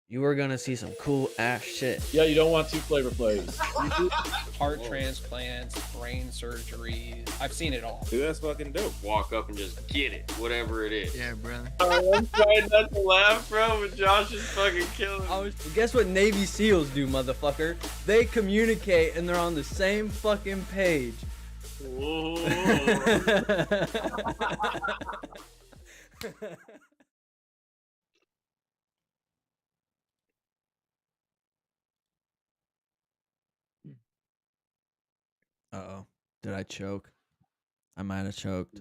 you are gonna see some cool ass shit. Yeah, you don't want 2 Flavor Flays. Heart transplants, brain surgeries. I've seen it all. Dude, that's fucking dope. Walk up and just get it, whatever it is. Yeah, brother. I'm trying not to laugh, bro, but Josh is fucking killing me. Guess what Navy SEALs do, motherfucker? They communicate and they're on the same fucking page. Whoa. Uh-oh. Did I choke? I might have choked.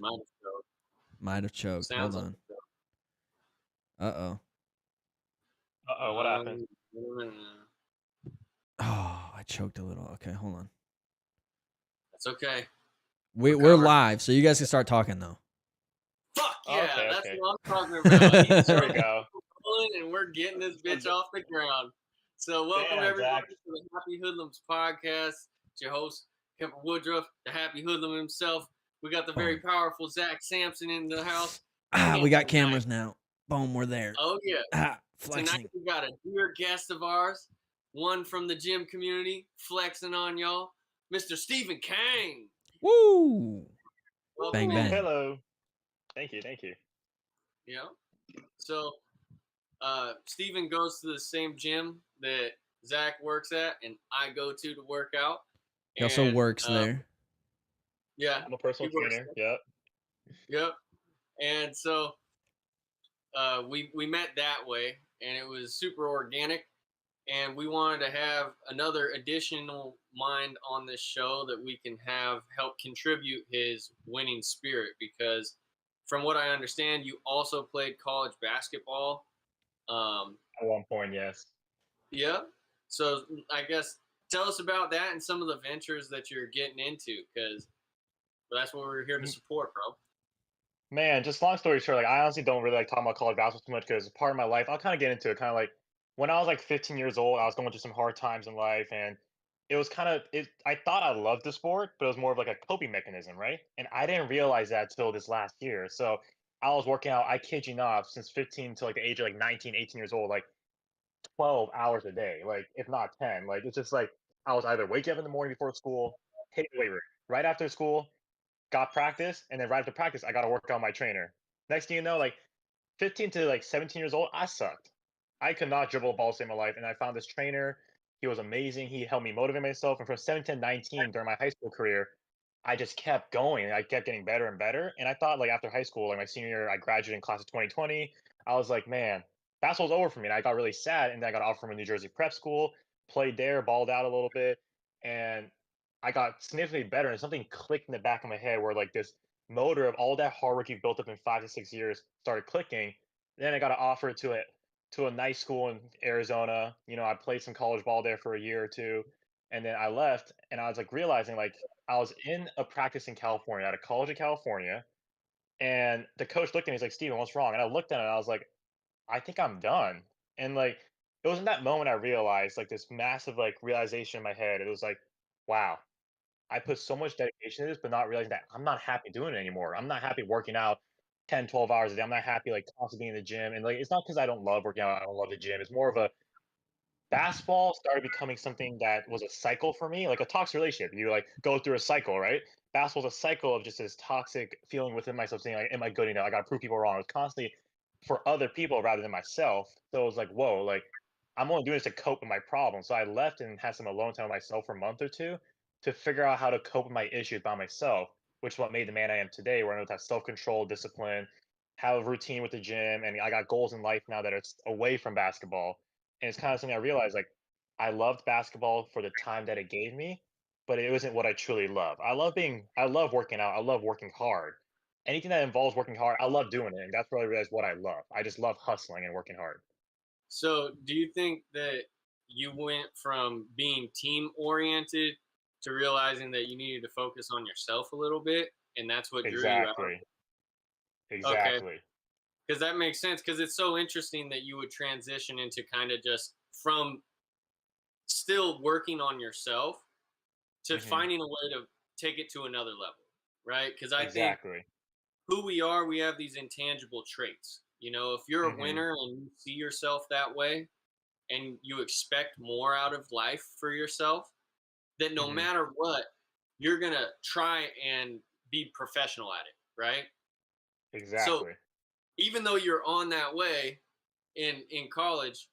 Might have choked. Sounds Hold on. Uh-oh. Uh-oh, what happened? Oh, I choked a little. Okay, hold on. That's okay. We're live, so you guys can start talking though. Fuck yeah, Okay, that's okay. what I'm talking about. There we go. And we're getting this bitch off the ground. So welcome Damn, everybody Zack. to the Happy Hoodlums podcast. It's your host, Kemper Woodruff, the Happy Hoodlum himself. We got the very powerful Zack Sampson in the house. We got cameras now. Boom, we're there. Oh yeah. Flexing. Tonight we got a dear guest of ours, one from the gym community, flexing on y'all, Mr. Stephen Kang. Woo! Welcome Bang, in. bang. Hello. Thank you. Yeah. So, Stephen goes to the same gym that Zack works at, and I go to work out. He also And, works there. Yeah. I'm a personal he works trainer. there. Yep. Yep. And so, we met that way, and it was super organic. And we wanted to have another additional mind on this show that we can have help contribute his winning spirit, because from what I understand, you also played college basketball. At one point, yes. Yeah. So I guess tell us about that and some of the ventures that you're getting into, because that's what we're here to support, bro. Man, just long story short, like I honestly don't really like talking about college basketball too much because part of my life, I'll kind of get into it. Kind of like when I was like 15 years old, I was going through some hard times in life, and it was kind of it. I thought I loved the sport, but it was more of like a coping mechanism, right? And I didn't realize that till this last year. So I was working out. I kid you not, since 15 to like the age of like 19, 18 years old, like 12 hours a day, like if not 10. Like it's just like I was either waking up in the morning before school, hit the weight room. Right after school, got practice, and then right after practice, I got to work on my trainer. Next thing you know, like 15 to like 17 years old, I sucked. I could not dribble a ball to save my life, and I found this trainer. He was amazing. He helped me motivate myself, and from 17 to 19 during my high school career, I just kept going. I kept getting better and better. And I thought, like after high school, like my senior year, I graduated in class of 2020. I was like, man, basketball's over for me. And I got really sad, and then I got offered from a New Jersey prep school, played there, balled out a little bit, and I got significantly better. And something clicked in the back of my head where like this motor of all that hard work you've built up in 5 to 6 years started clicking. Then I got an offer to a nice school in Arizona. You know, I played some college ball there for a year or two, and then I left, and I was like realizing like I was in a practice in California at a college in California, and the coach looked at me. He's like, "Steven, what's wrong?" And I looked at it, and I was like, "I think I'm done." And like it was in that moment I realized like this massive like realization in my head. It was like, "Wow, I put so much dedication to this, but not realizing that I'm not happy doing it anymore. I'm not happy working out 10, 12 hours a day. I'm not happy like constantly being in the gym. And like it's not because I don't love working out, I don't love the gym. It's more of a basketball started becoming something that was a cycle for me, like a toxic relationship. You like go through a cycle, right? Basketball's a cycle of just this toxic feeling within myself saying like, am I good enough? I gotta prove people wrong. It's constantly for other people rather than myself. So it was like, whoa, like I'm only doing this to cope with my problems. So I left and had some alone time with myself for a month or two to figure out how to cope with my issues by myself, which is what made the man I am today, where I know to have self-control, discipline, have a routine with the gym, and I got goals in life now that are away from basketball. And it's kind of something I realized like I loved basketball for the time that it gave me, but it wasn't what I truly love. I love working out, I love working hard. Anything that involves working hard, I love doing it, and that's where I realized what I love. I just love hustling and working hard. So do you think that you went from being team oriented to realizing that you needed to focus on yourself a little bit, and that's what drew you out? Exactly. Okay, Exactly. because that makes sense. Because it's so interesting that you would transition into kind of just from still working on yourself to Mhm. finding a way to take it to another level, right? Because I think Exactly. who we are, we have these intangible traits. You know, if you're a Mhm. winner and you see yourself that way, and you expect more out of life for yourself, that no Hmm. matter what, you're gonna try and be professional at it, right? So Exactly. even though you're on that way in college,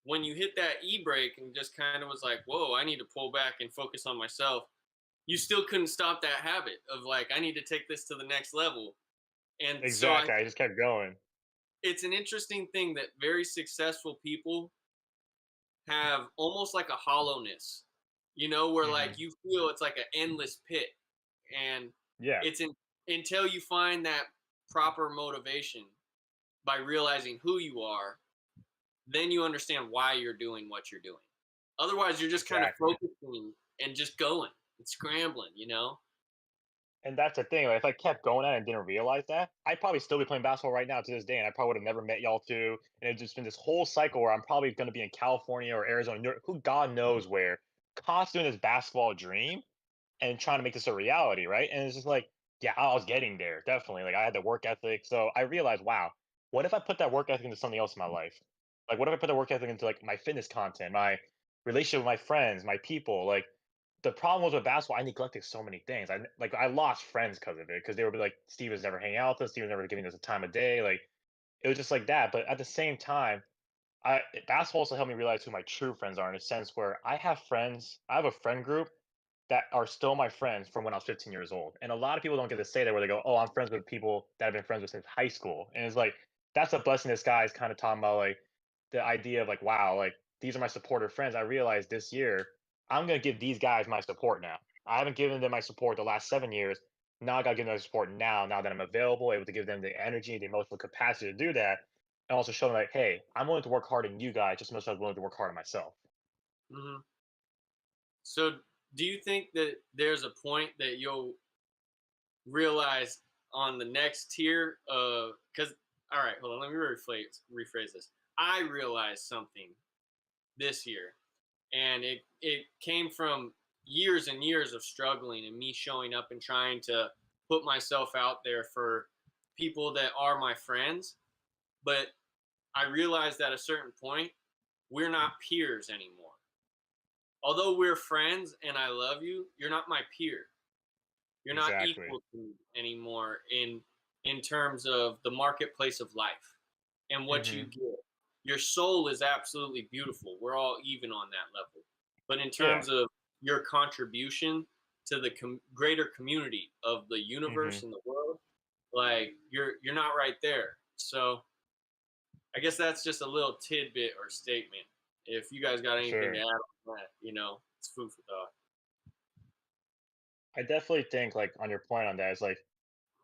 when you hit that e-brake and just kind of was like, whoa, I need to pull back and focus on myself, you still couldn't stop that habit of like, I need to take this to the next level. And so Exactly. I just kept going. it's an interesting thing that very successful people have almost like a hollowness, where like Hmm. you feel it's like an endless pit. And Yeah. it's until you find that proper motivation by realizing who you are, then you understand why you're doing what you're doing. Otherwise, you're just kind of Exactly. focusing and just going and scrambling. And that's the thing. Like, if I kept going at it and didn't realize that, I'd probably still be playing basketball right now to this day, and I probably would have never met y'all too. And it's just been this whole cycle where I'm probably going to be in California or Arizona, New York, who God knows where, constantly this basketball dream and trying to make this a reality, right? And it's just like, yeah, I was getting there, definitely. Like I had the work ethic, so I realized, wow, what if I put that work ethic into something else in my life? Like, what if I put the work ethic into like my fitness content, my relationship with my friends, my people? Like, the problem was with basketball, I neglected so many things. I lost friends because of it, because they would be like, Steve was never hanging out with us, Steve was never giving us a time of day. Like, it was just like that. But at the same time, basketball also helped me realize who my true friends are in a sense where I have friends. I have a friend group that are still my friends from when I was 15 years old. And a lot of people don't get to say that where they go, "Oh, I'm friends with people that I've been friends with since high school." And it's like that's a blessing in disguise, kind of talking about like the idea of like, wow, like these are my supportive friends. I realized this year I'm gonna give these guys my support now. I haven't given them my support the last 7 years. Now I gotta give them my support now, now that I'm available, able to give them the energy, the emotional capacity to do that. And also show them like, hey, I'm willing to work hard on you guys just as much as I was willing to work hard on myself. Hmm. So, do you think that there's a point that you'll realize on the next tier of, because, all right, hold on, let me rephrase this. I realized something this year, and it came from years and years of struggling and me showing up and trying to put myself out there for people that are my friends. But I realized at a certain point, we're not peers anymore. Although we're friends and I love you, you're not my peer. You're not Exactly. equal to me anymore in terms of the marketplace of life and what you Hmm. give. Your soul is absolutely beautiful. We're all even on that level. But in Yeah. terms of your contribution to the greater community of the Hmm. universe and the world, like you're not right there. So I guess that's just a little tidbit or statement. If you guys got For anything to sure. add on that, it's food for thought. I definitely think like on your point on that, it's like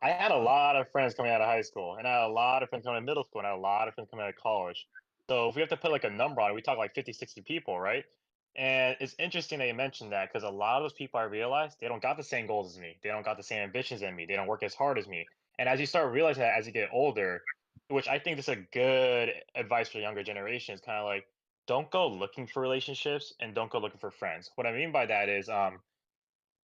I had a lot of friends coming out of high school, and I had a lot of friends coming out of middle school, and I had a lot of friends coming out of college. So if we have to put like a number on it, we talk like 50, 60 people, right? And it's interesting that you mentioned that because a lot of those people I realized they don't got the same goals as me. They don't got the same ambitions as me. They don't work as hard as me. And as you start realizing that as you get older, which I think this is a good advice for the younger generation, is kind of like don't go looking for relationships and don't go looking for friends. What I mean by that is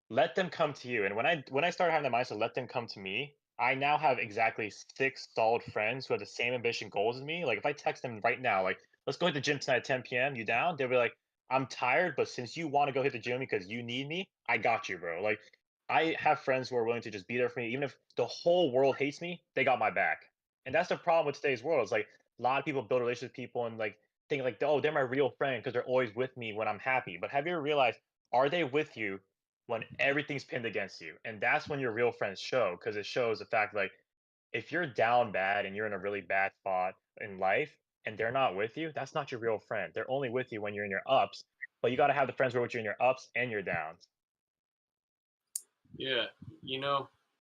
let them come to you. And when I started having the mindset, let them come to me, I now have exactly 6 solid friends who have the same ambition goals as me. Like if I text them right now, like, let's go hit the gym tonight at 10 p.m. You down? They'll be like, I'm tired, but since you want to go hit the gym because you need me, I got you, bro. Like I have friends who are willing to just be there for me. Even if the whole world hates me, they got my back. And that's the problem with today's world. It's like a lot of people build relationships with people and like think like, oh, they're my real friend because they're always with me when I'm happy. But have you ever realized, are they with you when everything's pinned against you? And that's when your real friends show, because it shows the fact like if you're down bad and you're in a really bad spot in life and they're not with you, that's not your real friend. They're only with you when you're in your ups. But you got to have the friends who are with you in your ups and your downs. Yeah,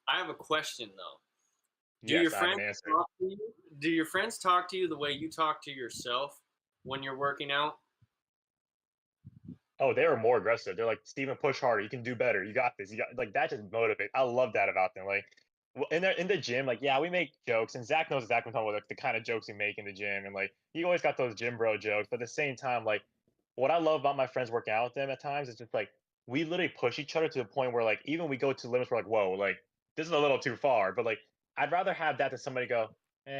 I have a question though. Do your Yes, I have an friends answer. talk to you? Do your friends talk to you the way you talk to yourself when you're working out? Oh, they were more aggressive. They're like, Steven, push harder. You can do better. You got this. You got like that. Just motivate. I love that about them. Like, in the gym, like, yeah, we make jokes, and Zach knows exactly what I'm talking about, like the kind of jokes we make in the gym, and like he always got those gym bro jokes. But at the same time, like, what I love about my friends working out with them at times is just like we literally push each other to the point where like even we go to limits, we're like, whoa, like this is a little too far. But like, I'd rather have that than somebody go,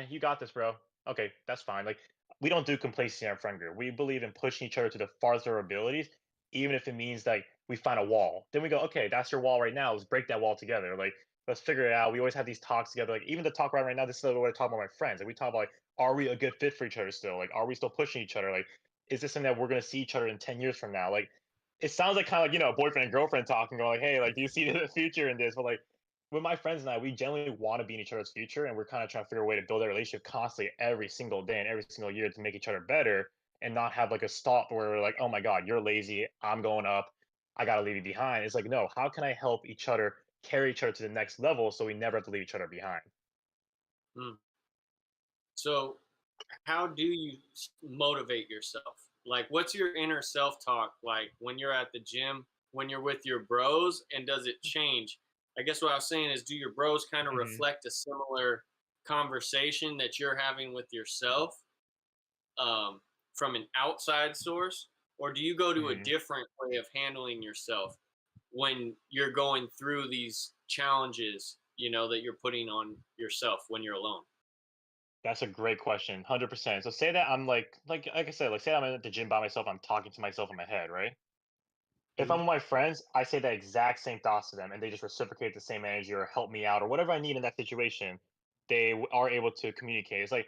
you got this, bro. Okay, that's fine. Like we don't do complacency in our friend group. We believe in pushing each other to the farthest of our abilities, even if it means like we find a wall. Then we go, okay, that's your wall right now. Let's break that wall together. Like, let's figure it out. We always have these talks together. Like, even the talk right now, this is what I talk about my friends. Like, we talk about like, are we a good fit for each other still? Like, are we still pushing each other? Like, is this something that we're gonna see each other in 10 years from now? Like, it sounds like kind of like boyfriend and girlfriend talking, going like, hey, like, do you see the future in this? But like with my friends and I, we generally want to be in each other's future, and we're kind of trying to figure a way to build a relationship constantly every single day and every single year to make each other better, and not have like a stop where we're like, oh my god, you're lazy, I'm going up, I gotta leave you behind. It's like, no, how can I help each other carry each other to the next level so we never have to leave each other behind? Mm. So, how do you motivate yourself? Like, what's your inner self talk like when you're at the gym, when you're with your bros, and does it change? I guess what I was saying is, do your bros kind of Hmm. reflect a similar conversation that you're having with yourself um, from an outside source? Or do you go to a Hmm. different way of handling yourself when you're going through these challenges, that you're putting on yourself when you're alone? That's a great question, 100%. So say that I'm like I said, like say I'm at the gym by myself, I'm talking to myself in my head, right? If I'm Mhm. with my friends, I say the exact same thoughts to them, and they just reciprocate the same energy or help me out or whatever I need in that situation. They are able to communicate. It's like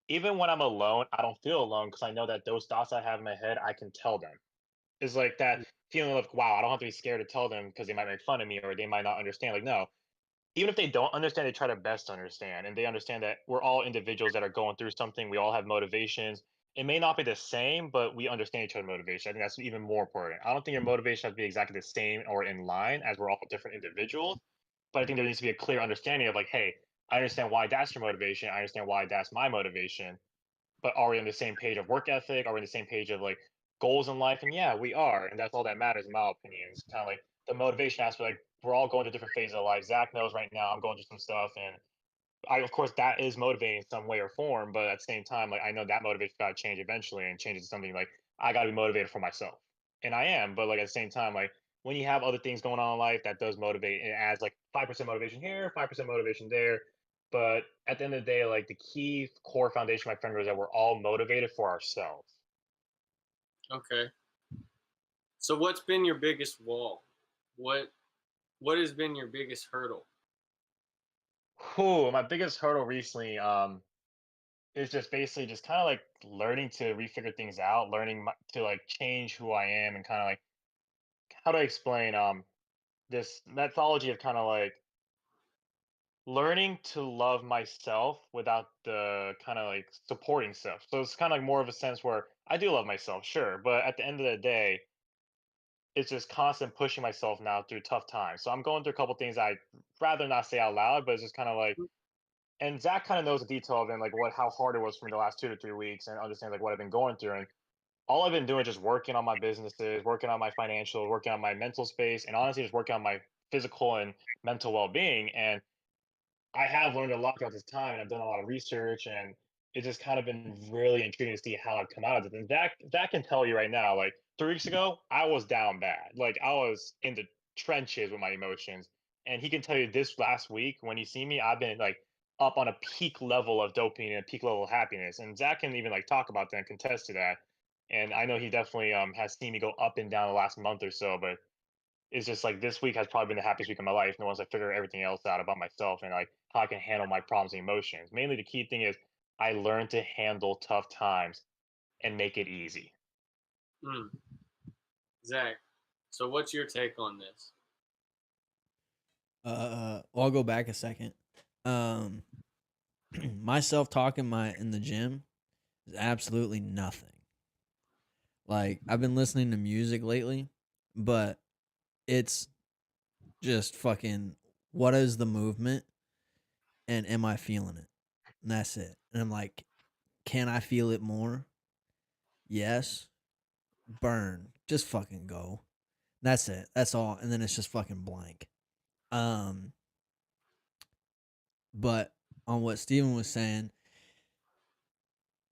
even when I'm alone, I don't feel alone because I know that those thoughts I have in my head, I can tell them. It's like that feeling of wow, I don't have to be scared to tell them because they might make fun of me or they might not understand. Like no, even if they don't understand, they try their best to understand, and they understand that we're all individuals that are going through something. We all have motivations. It may not be the same, but we understand each other's motivation. I think that's even more important. I don't think your motivation has to be exactly the same or in line, as we're all different individuals. But I think there needs to be a clear understanding of like, hey, I understand why that's your motivation. I understand why that's my motivation, but are we on the same page of work ethic? Are we on the same page of like goals in life? And yeah, we are, and that's all that matters in my opinion. It's kind of like the motivation aspect. Like we're all going to different phases of life. Zach knows right now I'm going through some stuff, and I of course that is motivating in some way or form. But at the same time, like I know that motivation got to change eventually, and change to something like I got to be motivated for myself, and I am. But like at the same time, like when you have other things going on in life, that does motivate. It adds like 5% motivation here, 5% motivation there. But at the end of the day, like the key core foundation of my friend was that we're all motivated for ourselves. Okay. So what's been your biggest wall? What what has been your biggest hurdle? Whew, my biggest hurdle recently is just basically just kind of like learning to refigure things out, learning to like change who I am, and kind of like how to explain this methodology of kind of like learning to love myself without the kind of like supporting stuff. So it's kind of like more of a sense where I do love myself, sure, but at the end of the day, it's just constant pushing myself now through tough times. So I'm going through a couple things I'd rather not say out loud, but it's just kind of like, and Zach kind of knows the detail of it and like what how hard it was for me the last 2 to 3 weeks, and understands like what I've been going through. And all I've been doing is just working on my businesses, working on my financials, working on my mental space, and honestly just working on my physical and mental well-being. And I have learned a lot throughout this time, and I've done a lot of research, and it's just kind of been really intriguing to see how I've come out of it. And Zach can tell you right now, like 3 weeks ago, I was down bad. Like I was in the trenches with my emotions. And he can tell you this last week, when you see me, I've been like up on a peak level of dopamine and a peak level of happiness. And Zach can even like talk about that and contest to that. And I know he definitely has seen me go up and down the last month or so, but it's just like this week has probably been the happiest week of my life. And once I figure everything else out about myself and like how I can handle my problems and emotions, mainly the key thing is I learned to handle tough times and make it easy. Mm. Zach, so what's your take on this? I'll go back a second. Um, my self talk in the gym is absolutely nothing. Like I've been listening to music lately, but it's just fucking what is the movement and am I feeling it? And that's it. And I'm like, can I feel it more? Yes. Burn. Just fucking go. That's it. That's all. And then it's just fucking blank. Um, but on what Steven was saying,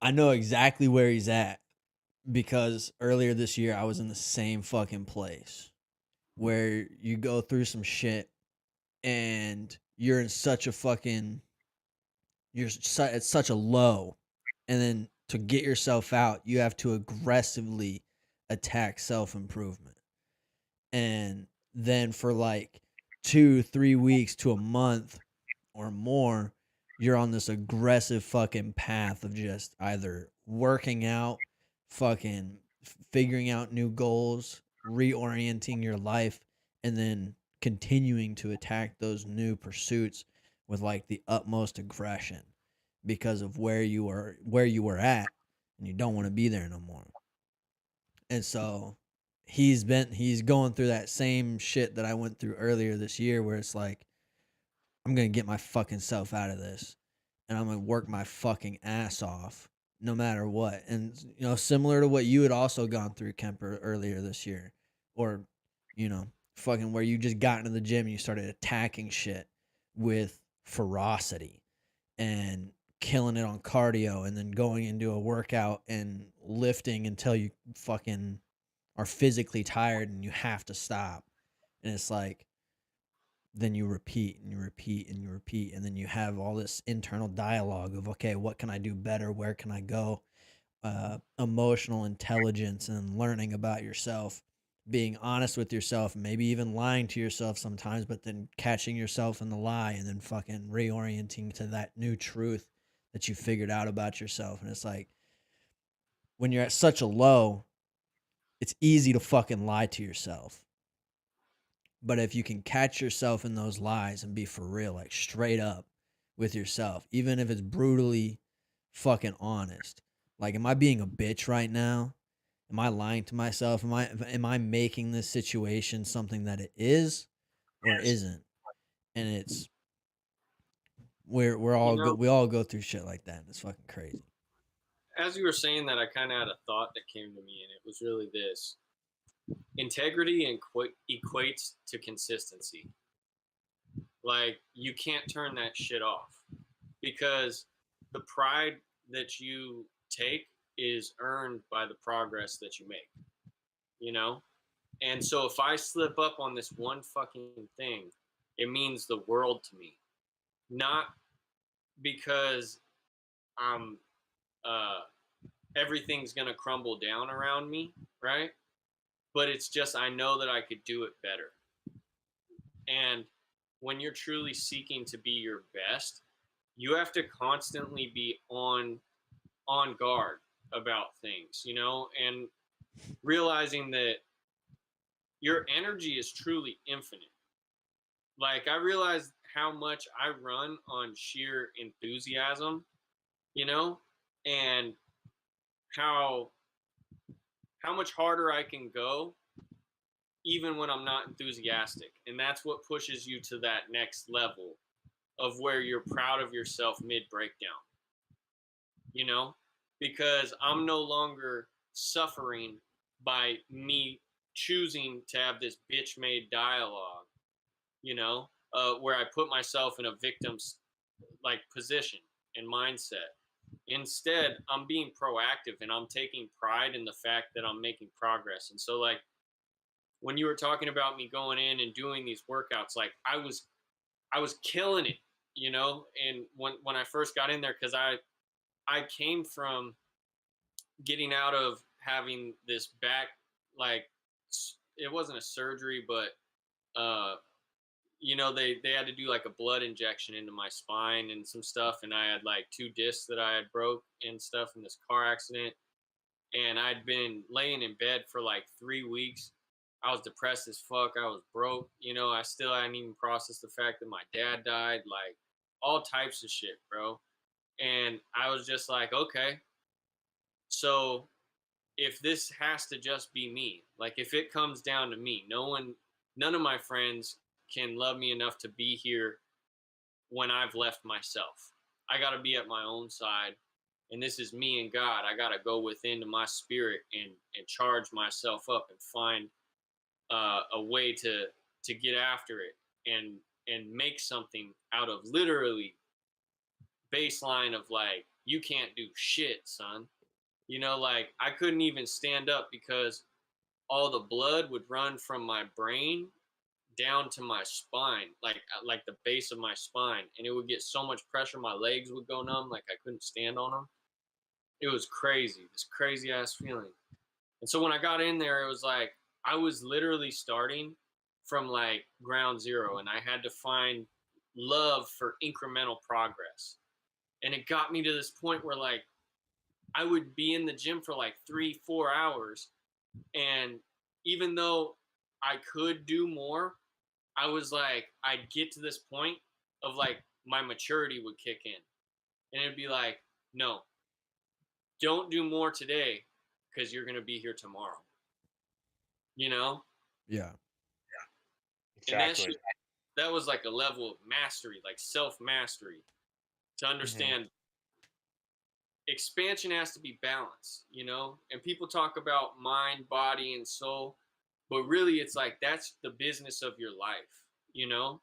I know exactly where he's at because earlier this year I was in the same fucking place where you go through some shit and you're in such a fucking at such a low, and then to get yourself out, you have to aggressively attack self-improvement. And then for like 2-3 weeks to a month or more, you're on this aggressive fucking path of just either working out, fucking figuring out new goals, reorienting your life, and then continuing to attack those new pursuits with like the utmost aggression because of where you were at, and you don't want to be there no more. And so he's going through that same shit that I went through earlier this year, where it's like, I'm gonna get my fucking self out of this, and I'm gonna work my fucking ass off no matter what. And similar to what you had also gone through, Kemper, earlier this year, or fucking where you just got into the gym and you started attacking shit with ferocity and killing it on cardio, and then going into a workout and lifting until you fucking are physically tired and you have to stop. And it's like, then you repeat and you repeat and you repeat, and then you have all this internal dialogue of, okay, what can I do better? Where can I go? Emotional intelligence and learning about yourself, being honest with yourself, maybe even lying to yourself sometimes, but then catching yourself in the lie and then fucking reorienting to that new truth that you figured out about yourself. And it's like, when you're at such a low, it's easy to fucking lie to yourself. But if you can catch yourself in those lies and be for real, like straight up with yourself, even if it's brutally fucking honest, like, am I being a bitch right now? Am I lying to myself? Am I making this situation something that it is or isn't? And it's we all go through shit like that, and it's fucking crazy. As you were saying that, I kind of had a thought that came to me, and it was really this: integrity equates to consistency. Like, you can't turn that shit off, because the pride that you take is earned by the progress that you make, And so if I slip up on this one fucking thing, it means the world to me. Not because I'm everything's gonna crumble down around me, right? But it's just, I know that I could do it better. And when you're truly seeking to be your best, you have to constantly be on guard about things, and realizing that your energy is truly infinite. Like, I realized how much I run on sheer enthusiasm, and how much harder I can go even when I'm not enthusiastic. And that's what pushes you to that next level of where you're proud of yourself mid breakdown, because I'm no longer suffering by me choosing to have this bitch made dialogue, where I put myself in a victim's like position and mindset. Instead, I'm being proactive, and I'm taking pride in the fact that I'm making progress. And so, like, when you were talking about me going in and doing these workouts, like, I was killing it, and when I first got in there, because I came from getting out of having this back, like, it wasn't a surgery, but they had to do like a blood injection into my spine and some stuff, and I had like 2 discs that I had broke and stuff in this car accident, and I'd been laying in bed for like 3 weeks. I was depressed as fuck. I was broke. I still hadn't even processed the fact that my dad died, like all types of shit, bro. And I was just like, okay, so if this has to just be me, like if it comes down to me, none of my friends can love me enough to be here when I've left myself. I got to be at my own side. And this is me and God. I got to go within to my spirit and charge myself up and find a way to get after it and make something out of literally baseline of like, you can't do shit, son. Like, I couldn't even stand up because all the blood would run from my brain down to my spine, like the base of my spine, and it would get so much pressure, my legs would go numb, like I couldn't stand on them. It was crazy, this crazy ass feeling. And so when I got in there, it was like I was literally starting from like ground zero, and I had to find love for incremental progress. And it got me to this point where like I would be in the gym for like 3-4 hours, and even though I could do more, I was like, I'd get to this point of like my maturity would kick in, and it'd be like, no, don't do more today because you're gonna be here tomorrow. You know, Yeah. and that Exactly. shit, that was like a level of mastery, like self mastery, to understand expansion has to be balanced, you know? And people talk about mind, body, and soul, but really it's like that's the business of your life, you know?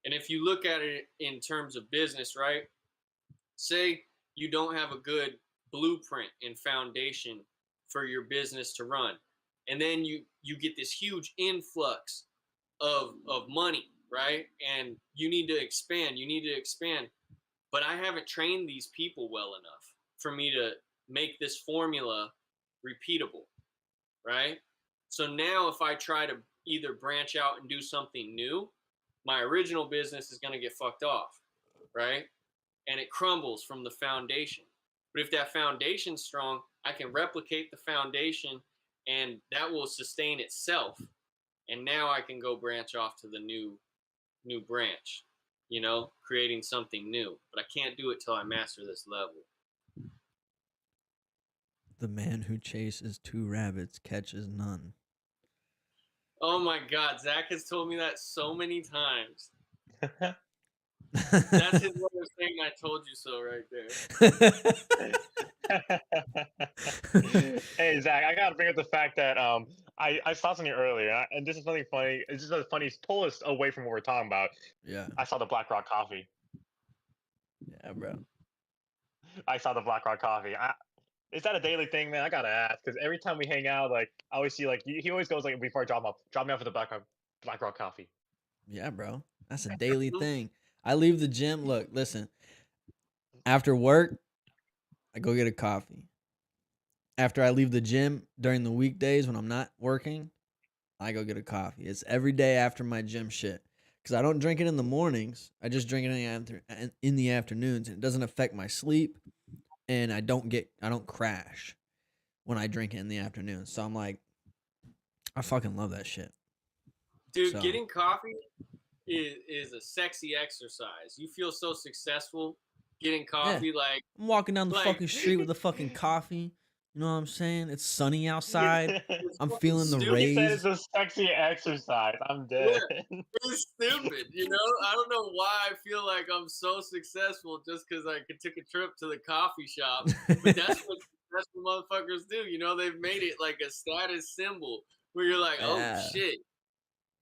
And if you look at it in terms of business, right? Say you don't have a good blueprint and foundation for your business to run. And then you get this huge influx of money, right? And you need to expand, but I haven't trained these people well enough for me to make this formula repeatable, right? So now if I try to either branch out and do something new, my original business is going to get fucked off, right? And it crumbles from the foundation. But if that foundation's strong, I can replicate the foundation and that will sustain itself. And now I can go branch off to the new branch, you know, creating something new. But I can't do it till I master this level. The man who chases 2 rabbits catches none. Oh my God, Zach has told me that so many times. That's his way of saying "I told you so" right there. Hey Zach, I gotta bring up the fact that I saw something earlier, and this is something funny. It's just a funny pull us away from what we're talking about. Yeah. I saw the Black Rock Coffee. Yeah, bro. I saw the Black Rock Coffee. Is that a daily thing, man? I gotta ask because every time we hang out, like I always see like he always goes like before I drop me off at the Black Rock Coffee. Yeah, bro. That's a daily thing. I leave the gym. Look, listen. After work, I go get a coffee. After I leave the gym during the weekdays when I'm not working, I go get a coffee. It's every day after my gym shit. Because I don't drink it in the mornings. I just drink it in the afternoons. And it doesn't affect my sleep. And I don't crash when I drink it in the afternoon. So I'm like, I fucking love that shit. Dude, So- getting coffee is a sexy exercise. You feel so successful getting coffee. Like I'm walking down the Like- fucking street with a fucking coffee. You know what I'm saying? It's sunny outside. I'm fucking feeling the stupid. He said it's rays. a sexy exercise. I'm dead. it's stupid, you know? I don't know why I feel like I'm so successful just because I took a trip to the coffee shop. But that's what motherfuckers do. You know, they've made it like a status symbol where you're like, Yeah. oh shit.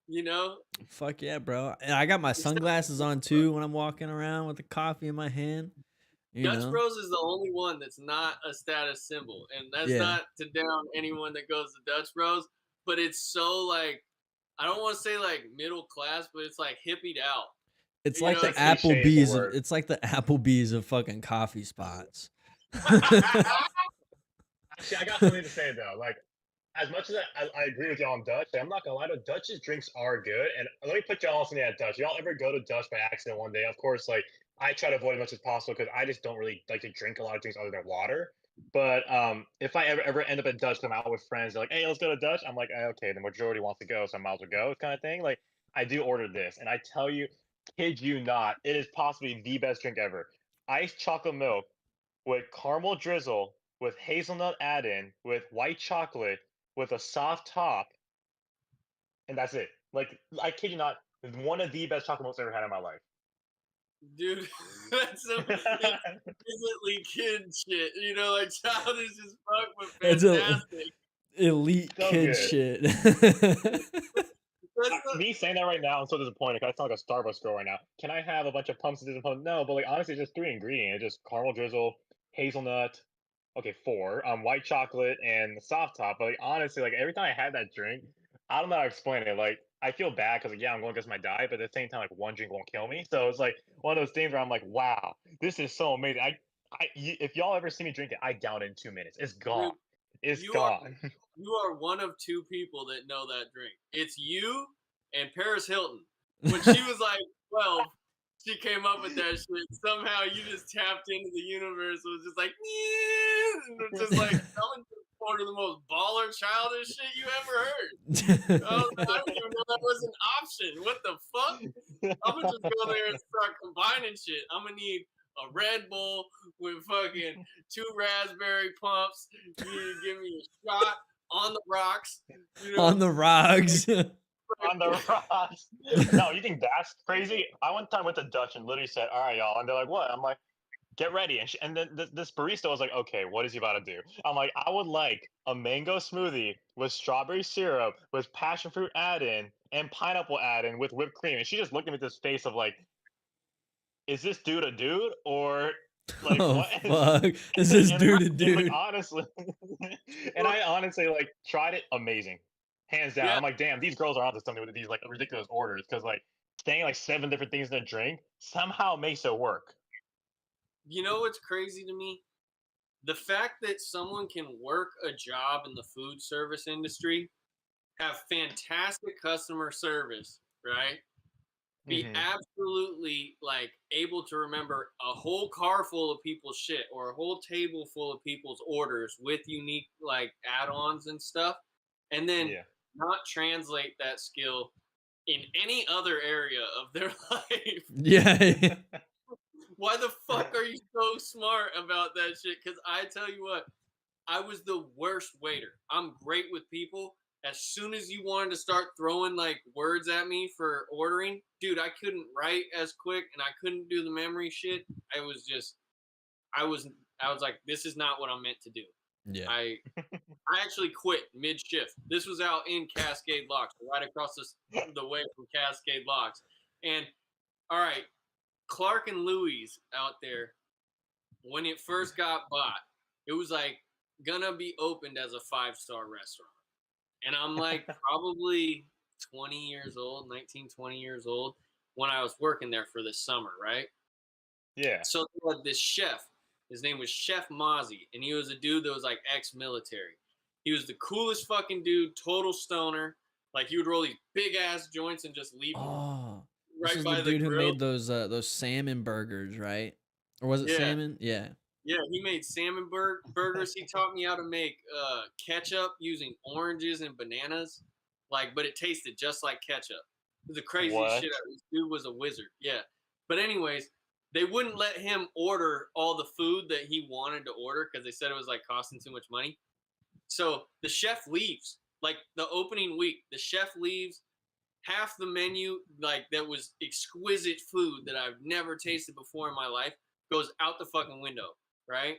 You know? Fuck yeah, bro. And I got my sunglasses on too when I'm walking around with the coffee in my hand. You Dutch know? Bros is the only one that's not a status symbol. And that's Yeah. not to down anyone that goes to Dutch Bros, but it's so like, I don't want to say like middle class, but it's like hippied out. It's You like know, the it's cliche, Applebee's. the word. It's like the Applebee's of fucking coffee spots. Actually, I got something to say though. Like, as much as I agree with y'all on Dutch, I'm not gonna lie. To Dutch's drinks are good, and let me put y'all on something at Dutch. Y'all ever go to Dutch by accident one day? Of course, like I try to avoid as much as possible because I just don't really like to drink a lot of drinks other than water. But if I ever end up at Dutch, I'm out with friends. They're like, "Hey, let's go to Dutch." I'm like, "Okay, the majority wants to go, so I might as well go," kind of thing. Like, I do order this, and I tell you, kid you not, it is possibly the best drink ever. Iced chocolate milk with caramel drizzle, with hazelnut add-in, with white chocolate, with a soft top, and that's it. Like, I kid you not, it's one of the best chocolate milks I've ever had in my life. Dude, that's some exquisitely kid shit. You know, like childish as fuck, but It's a- fantastic. Elite So kid good. shit. That's the- Me saying that right now, I'm so disappointed. 'Cause I sound like a Starbucks girl right now. Can I have a bunch of pumps and pumps? No, but like honestly, it's just 3 ingredients. It's just caramel drizzle, hazelnut. Okay, 4. White chocolate and the soft top. But like honestly, like every time I had that drink, I don't know how to explain it. Like I feel bad because like yeah, I'm going against my diet, but at the same time, like one drink won't kill me. So it's like one of those things where I'm like, wow, this is so amazing. If y'all ever see me drink it, I down it in 2 minutes. It's gone. Dude, It's you are gone. you are one of two people that know that drink. It's you and Paris Hilton. When she was like 12, she came up with that shit. Somehow you just tapped into the universe. It was just like, yeah, and it was just like someone just ordered the most baller childish shit you ever heard. I didn't even know that was an option. What the fuck? I'm gonna just go there and start combining shit. I'm gonna need a Red Bull with fucking 2 raspberry pumps. You need to give me a shot on the rocks. On the rocks. On the rocks. No, you think that's crazy? I one time went to Dutch and literally said, "All right, y'all," and they're like, "What?" I'm like, "Get ready." And then this barista was like, "Okay, what is he about to do?" I'm like, "I would like a mango smoothie with strawberry syrup, with passion fruit add-in, and pineapple add-in with whipped cream." And she just looked at me with this face of like, "Is this dude a dude or like Oh what?" fuck! This is And dude to like, dude. honestly, and I honestly like tried it, amazing, hands down. Yeah. I'm like, damn, these girls are onto something with these like ridiculous orders because like saying like 7 different things in a drink somehow makes it work. You know what's crazy to me? The fact that someone can work a job in the food service industry, have fantastic customer service, right? Be Mhm. absolutely like able to remember a whole car full of people's shit or a whole table full of people's orders with unique like add-ons and stuff, and then Yeah. not translate that skill in any other area of their life. Yeah. Why the fuck are you so smart about that shit? Because I tell you what, I was the worst waiter. I'm great with people. As soon as you wanted to start throwing like words at me for ordering, dude, I couldn't write as quick and I couldn't do the memory shit. I was just, I was like, this is not what I'm meant to do. Yeah. I actually quit mid shift. This was out in Cascade Locks, right across the way from Cascade Locks. And all right, Clark and Louie's out there, when it first got bought, it was like gonna be opened as a 5-star restaurant. And I'm like probably 20 years old, 19, 20 years old when I was working there for this summer, right? Yeah. So they had this chef. His name was Chef Mozzie, and he was a dude that was like ex-military. He was the coolest fucking dude, total stoner. Like he would roll these big ass joints and just leave them Oh, this right is by the the dude who grill. made those salmon burgers, right? Or was it Yeah. salmon? Yeah. Yeah, he made salmon burgers. He taught me how to make ketchup using oranges and bananas, like, but it tasted just like ketchup. It was the craziest What? shit. This dude was a wizard. Yeah, but anyways, they wouldn't let him order all the food that he wanted to order because they said it was like costing too much money. So the chef leaves, like the opening week. The chef leaves. Half the menu, like that was exquisite food that I've never tasted before in my life, goes out the fucking window, right?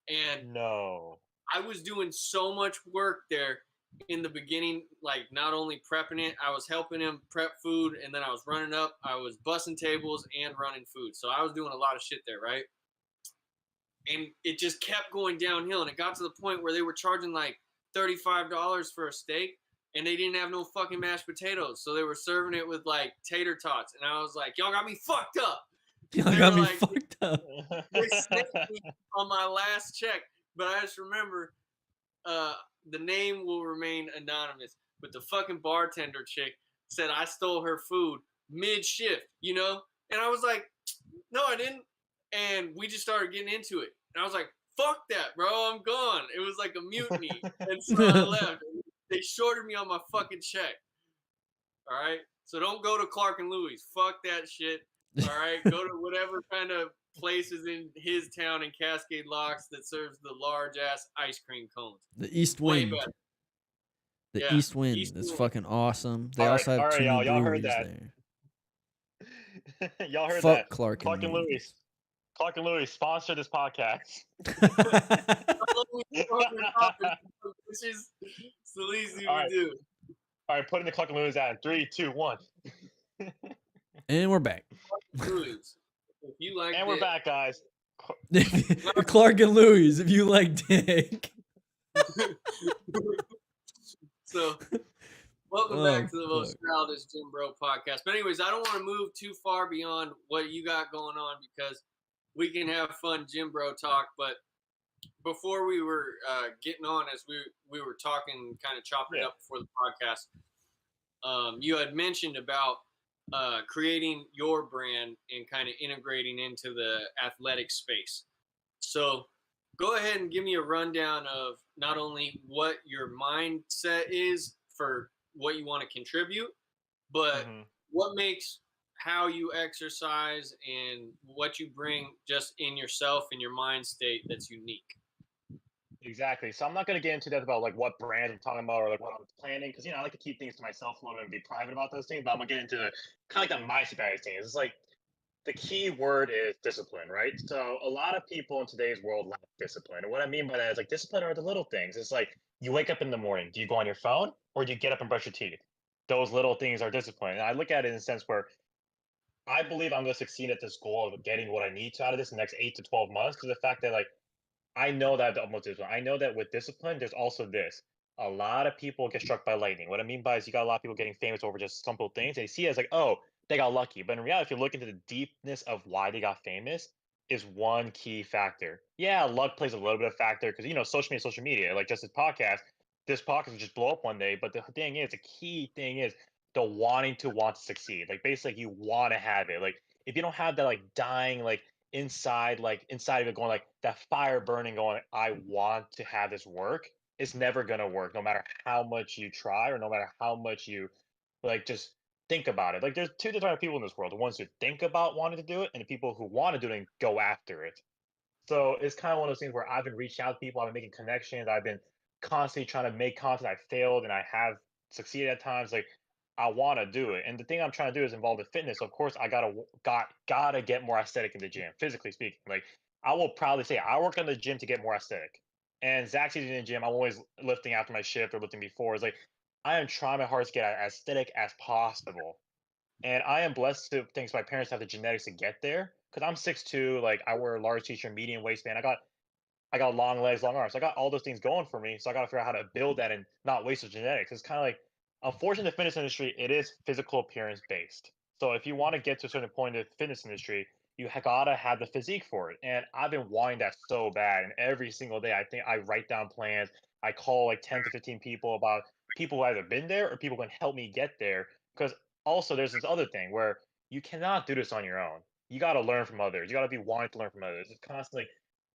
And No. I was doing so much work there in the beginning, like not only prepping it, I was helping him prep food, and then I was running up, I was bussing tables and running food. So I was doing a lot of shit there, right? And it just kept going downhill, and it got to the point where they were charging like $35 for a steak, and they didn't have no fucking mashed potatoes, so they were serving it with like tater tots, and I was like, y'all got me fucked up. Y'all They got were me like, fucked up. they snaked me on my last check, but I just remember the name will remain anonymous, but the fucking bartender chick said I stole her food mid shift, you know? And I was like, no, I didn't. And we just started getting into it. And I was like, fuck that, bro, I'm gone. It was like a mutiny. And so I left. They shorted me on my fucking check. All right? So don't go to Clark and Louie's. Fuck that shit. All right? Go to whatever kind of places in his town in Cascade Locks that serves the large ass ice cream cones. The East Way Wind. better. The Yeah, East Wind East is Wind. fucking awesome. They All also right, have two new y'all heard breweries that. there. Y'all heard Fuck that. Clark and Louis. Louis. Clark and Louis sponsor this podcast. Which is the least you All can right. do. All right, put in the Clark and Louis ad in 3, 2, 1. And we're back. Louis, if you like And we're back, guys. Clark and Louis, if you like dick. So, welcome Oh, back to the most fuck. childish Jim Bro podcast. But anyways, I don't want to move too far beyond what you got going on because we can have fun gym bro talk. But before we were getting on, as we were talking, kind of chopping it Yeah. up before the podcast, you had mentioned about creating your brand and kind of integrating into the athletic space. So go ahead and give me a rundown of not only what your mindset is for what you want to contribute, but hmm what makes how you exercise and what you bring just in yourself and your mind state that's unique. Exactly. So I'm not going to get into that about like what brand I'm talking about or like what I'm planning because I like to keep things to myself a little bit and be private about those things. But I'm gonna get into the kind of like the mindset side of things. It's like the key word is discipline, right? So a lot of people in today's world lack discipline. And what I mean by that is like discipline are the little things. It's like you wake up in the morning, do you go on your phone or do you get up and brush your teeth? Those little things are discipline. And I look at it in a sense where I believe I'm going to succeed at this goal of getting what I need to out of this in the next 8 to 12 months. Because the fact that like I know that the utmost discipline. I know that with discipline, there's also this. A lot of people get struck by lightning. What I mean by is you got a lot of people getting famous over just simple things. They see it as like, oh, they got lucky. But in reality, if you look into the deepness of why they got famous, is one key factor. Yeah, luck plays a little bit of factor because social media, like just this podcast will just blow up one day. But the thing is, the key thing is the want to succeed. Like basically, you want to have it. Like if you don't have that like dying inside of it going like that fire burning going I want to have this work, it's never going to work no matter how much you try or no matter how much you like just think about it. Like there's two different people in this world, the ones who think about wanting to do it and the people who want to do it and go after it. So it's kind of one of those things where I've been reaching out to people, I've been making connections, I've been constantly trying to make content. I failed and I have succeeded at times. Like I want to do it, and the thing I'm trying to do is involved in fitness. So of course, I gotta get more aesthetic in the gym, physically speaking. Like I will proudly say, I work in the gym to get more aesthetic. And Zack's in the gym. I'm always lifting after my shift or lifting before. It's like I am trying my hardest to get as aesthetic as possible. And I am blessed to thanks my parents have the genetics to get there. Because I'm 6'2", like I wear a large t-shirt, medium waistband. I got long legs, long arms. I got all those things going for me. So I got to figure out how to build that and not waste the genetics. It's kind of like, unfortunately, the fitness industry, it is physical appearance based. So if you want to get to a certain point in the fitness industry, you gotta have the physique for it. And I've been wanting that so bad. And every single day, I think I write down plans. I call like 10 to 15 people about people who either been there or people who can help me get there. Because also there's this other thing where you cannot do this on your own. You got to learn from others. You got to be wanting to learn from others. It's constantly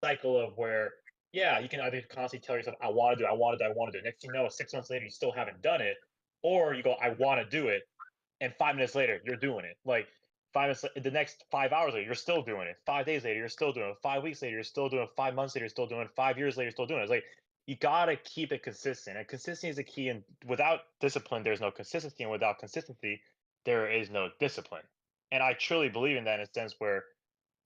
cycle of where, yeah, you can either constantly tell yourself, I want to do it, I want to do it, I want to do it. Next thing you know, 6 months later, you still haven't done it. Or you go, I want to do it. And 5 minutes later, you're doing it. Like 5 minutes, the next 5 hours later, you're still doing it. 5 days later, you're still doing it. 5 weeks later, you're still doing it. 5 months later, you're still doing it. 5 years later, you're still doing it. It's like, you got to keep it consistent. And consistency is the key. And without discipline, there's no consistency. And without consistency, there is no discipline. And I truly believe in that in a sense where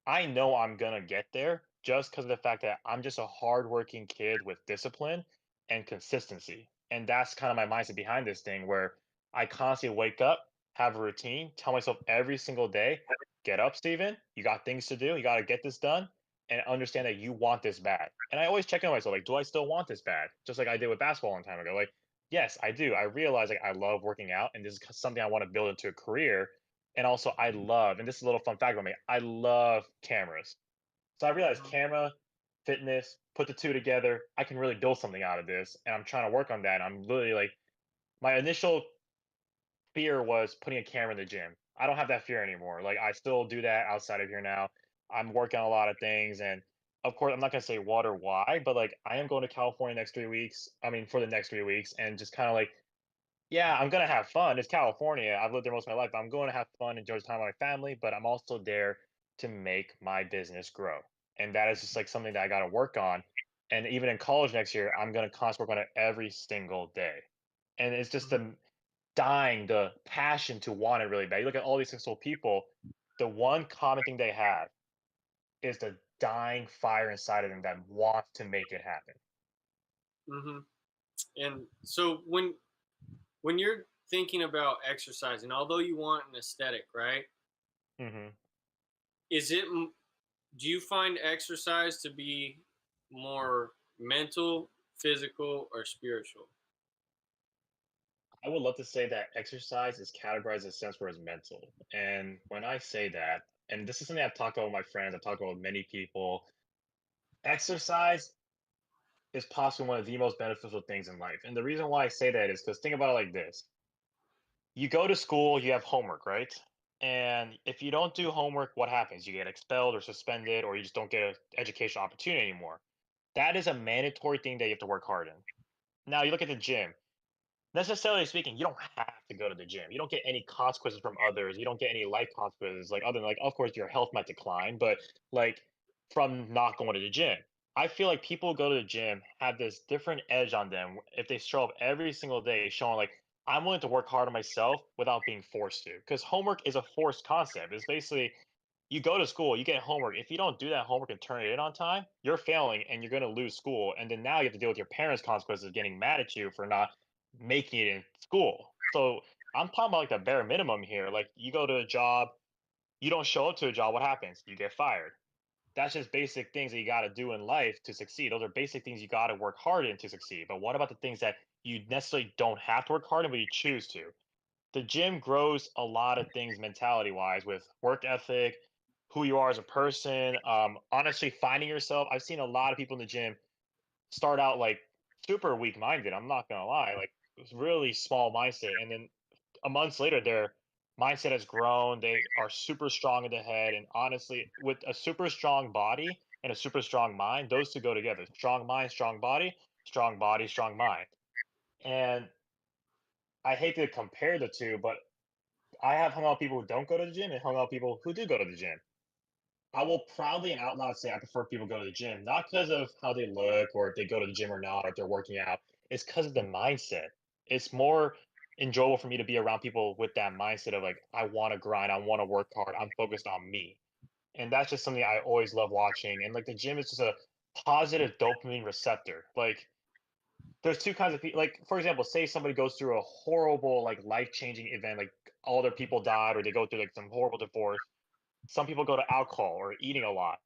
I know I'm gonna get there just because of the fact that I'm just a hardworking kid with discipline and consistency. And that's kind of my mindset behind this thing where I constantly wake up, have a routine, tell myself every single day, get up, Steven, you got things to do, you gotta get this done, and understand that you want this bad. And I always check in on myself, like, do I still want this bad? Just like I did with basketball a long time ago. Like, yes, I do. I realize like I love working out and this is something I want to build into a career, and also I love, and this is a little fun fact about me, I love cameras. So I realized camera, fitness, put the two together, I can really build something out of this. And I'm trying to work on that. I'm literally like, my initial fear was putting a camera in the gym. I don't have that fear anymore. Like I still do that outside of here now. I'm working on a lot of things, and of course I'm not gonna say what or why, but like I am going to California next 3 weeks. I mean for the next 3 weeks, and just kind of like, yeah, I'm gonna have fun. It's California. I've lived there most of my life. I'm going to have fun, enjoy time with my family, but I'm also there to make my business grow. And that is just like something that I got to work on. And even in college next year, I'm gonna constantly work on it every single day. And it's just the passion to want it really bad. You look at all these successful people, the one common thing they have is the dying fire inside of them that wants to make it happen. Hmm. And so when you're thinking about exercising, although you want an aesthetic, right? hmm Is it do you find exercise to be more mental, physical, or spiritual? I would love to say that exercise is categorized in a sense where it's mental. And when I say that, and this is something I've talked about with my friends, I've talked about with many people. Exercise is possibly one of the most beneficial things in life. And the reason why I say that is because think about it like this. You go to school, you have homework, right? And if you don't do homework, what happens? You get expelled or suspended, or you just don't get an educational opportunity anymore. That is a mandatory thing that you have to work hard in. Now, you look at the gym. Necessarily speaking, you don't have to go to the gym. You don't get any consequences from others. You don't get any life consequences, like other than like, of course, your health might decline, but like from not going to the gym. I feel like people who go to the gym have this different edge on them if they show up every single day showing like I'm willing to work hard on myself without being forced to. Because homework is a forced concept. It's basically you go to school, you get homework. If you don't do that homework and turn it in on time, you're failing and you're going to lose school. And then now you have to deal with your parents' consequences of getting mad at you for not making it in school. So I'm talking about like the bare minimum here. Like you go to a job, you don't show up to a job, what happens? You get fired. That's just basic things that you got to do in life to succeed. Those are basic things you got to work hard in to succeed. But what about the things that you necessarily don't have to work hard in, but you choose to? The gym grows a lot of things mentality wise with work ethic, who you are as a person, honestly finding yourself. I've seen a lot of people in the gym start out like super weak minded. I'm not gonna lie, like it's really small mindset, and then a months later, their mindset has grown. They are super strong in the head, and honestly, with a super strong body and a super strong mind, those two go together. Strong mind, strong body, strong body, strong mind. And I hate to compare the two, but I have hung out with people who don't go to the gym and hung out with people who do go to the gym. I will proudly and out loud say I prefer people go to the gym, not because of how they look or if they go to the gym or not, or if they're working out. It's because of the mindset. It's more enjoyable for me to be around people with that mindset of like, I want to grind, I want to work hard, I'm focused on me. And that's just something I always love watching. And like the gym is just a positive dopamine receptor. Like there's two kinds of people. Like for example, say somebody goes through a horrible, like life changing event, like all their people died, or they go through like some horrible divorce. Some people go to alcohol or eating a lot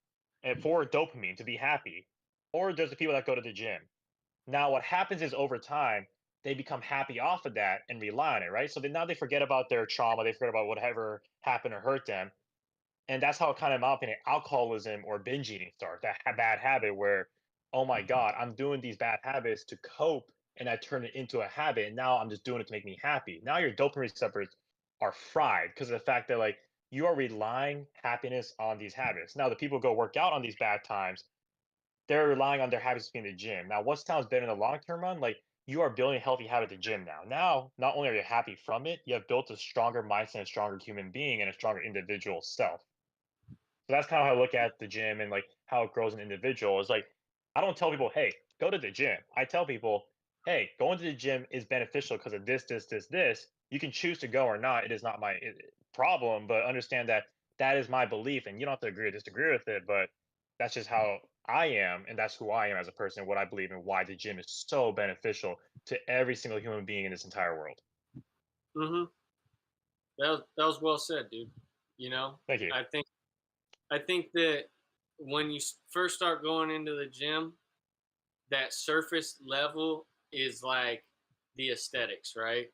and for dopamine to be happy. Or there's the people that go to the gym. Now, what happens is over time, they become happy off of that and rely on it, right? So then now they forget about their trauma, they forget about whatever happened or hurt them. And that's how kind of, in my opinion, alcoholism or binge eating starts, that bad habit where, oh my God, I'm doing these bad habits to cope and I turn it into a habit. And now I'm just doing it to make me happy. Now your dopamine receptors are fried because of the fact that like you are relying happiness on these habits. Now the people who go work out on these bad times, they're relying on their habits to be in the gym. Now, what sounds better in the long term run? Like you are building a healthy habit at the gym now. Now, not only are you happy from it, you have built a stronger mindset, a stronger human being, and a stronger individual self. So that's kind of how I look at the gym and like how it grows an individual. Is like I don't tell people, hey, go to the gym. I tell people, hey, going to the gym is beneficial because of this, this, this, this. You can choose to go or not. It is not my problem, but understand that that is my belief, and you don't have to agree or disagree with it. But that's just how I am, and that's who I am as a person. What I believe and why the gym is so beneficial to every single human being in this entire world. Mm-hmm. That was well said, dude. You know, Thank you. I think that when you first start going into the gym, that surface level is like the aesthetics, right?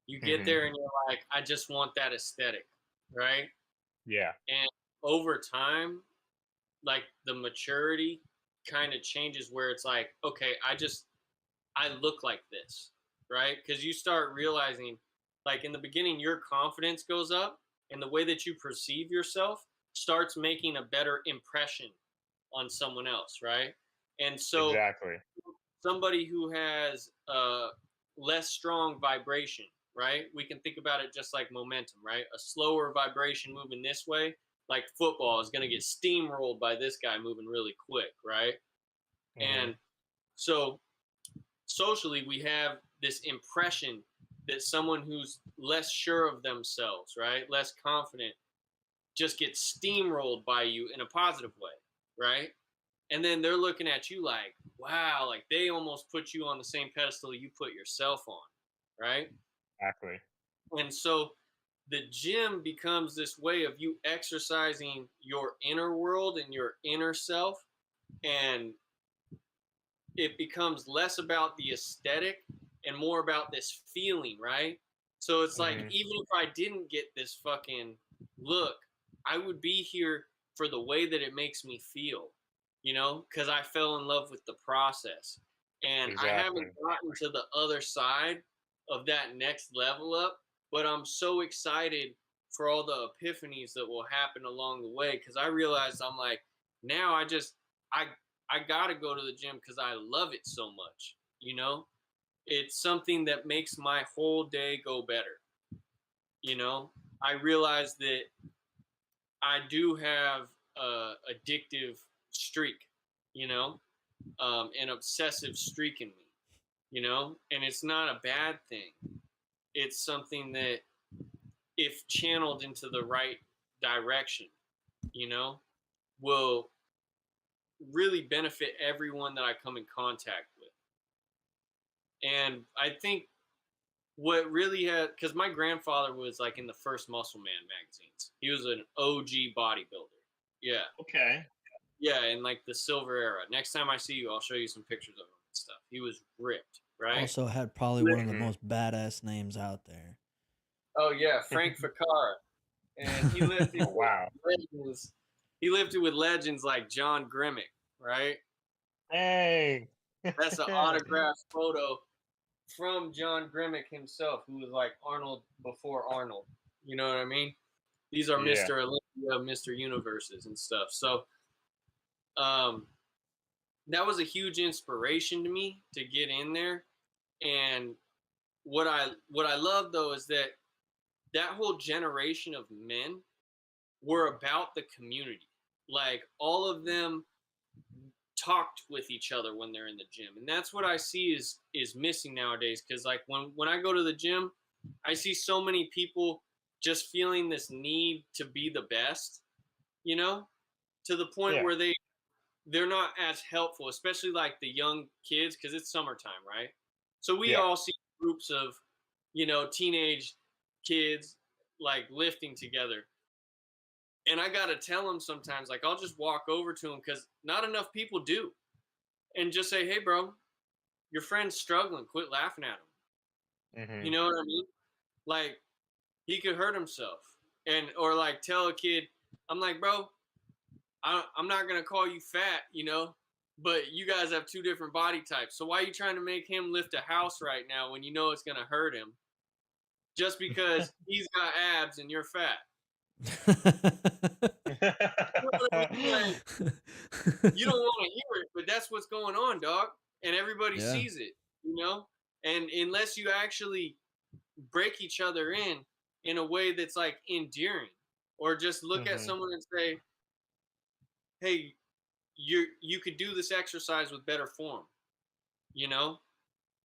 You get Hmm. there and you're like, I just want that aesthetic, right? Yeah. And over time, like the maturity kind of changes where it's like, okay, I look like this, right? Because you start realizing, like in the beginning, your confidence goes up, and the way that you perceive yourself starts making a better impression on someone else, right? And so Exactly. somebody who has less strong vibration, right? We can think about it just like momentum, right? A slower vibration moving this way, like football, is going to get steamrolled by this guy moving really quick, right? Hmm. And so socially, we have this impression that someone who's less sure of themselves, right, less confident, just gets steamrolled by you in a positive way, right? And then they're looking at you like, wow, like they almost put you on the same pedestal you put yourself on, right? Exactly. And so the gym becomes this way of you exercising your inner world and your inner self, and it becomes less about the aesthetic and more about this feeling, right? So it's like, Hmm. even if I didn't get this fucking look, I would be here for the way that it makes me feel, because I fell in love with the process. And I Exactly. haven't gotten to the other side of that next level up, but I'm so excited for all the epiphanies that will happen along the way because I realized I'm like, now I gotta go to the gym because I love it so much. It's something that makes my whole day go better. I realized that I do have a addictive streak, you know, an obsessive streak in me, and it's not a bad thing. It's something that, if channeled into the right direction, you know, will really benefit everyone that I come in contact with. And I think what really had, because my grandfather was like in the first Muscle Man magazines. He was an OG bodybuilder. Yeah. Okay. Yeah. In like the silver era. Next time I see you, I'll show you some pictures of him and stuff. He was ripped, right? Also had probably one of the Mhm. most badass names out there. Oh, yeah. Frank Ficara. And he lived Oh, wow. legends. He lived it with legends like John Grimmick, right? Hey. That's an autographed photo from John Grimmick himself, who was like Arnold before Arnold. You know what I mean? These are Yeah. Mr. Olympia, Mr. Universes and stuff. So um, that was a huge inspiration to me to get in there. And what I love though is that whole generation of men were about the community. Like all of them talked with each other when they're in the gym, and that's what I see is missing nowadays. Because like when I go to the gym, I see so many people just feeling this need to be the best, to the point Yeah. where they're not as helpful, especially like the young kids, because it's summertime, right? So we Yeah. all see groups of teenage kids like lifting together, and I gotta tell them sometimes, like I'll just walk over to them because not enough people do, and just say, "Hey, bro, your friend's struggling. Quit laughing at him." Hmm. You know what I mean? Like he could hurt himself, or like tell a kid, "I'm like, bro, I'm not gonna call you fat, but you guys have two different body types. So why are you trying to make him lift a house right now when you know it's gonna hurt him? Just because he's got abs and you're fat." You know what I mean? Like, you don't want to hear it, but that's what's going on, dog. And everybody Yeah. sees it. And unless you actually break each other in a way that's like endearing, or just look at Hmm. someone and say, "Hey, you could do this exercise with better form," you know?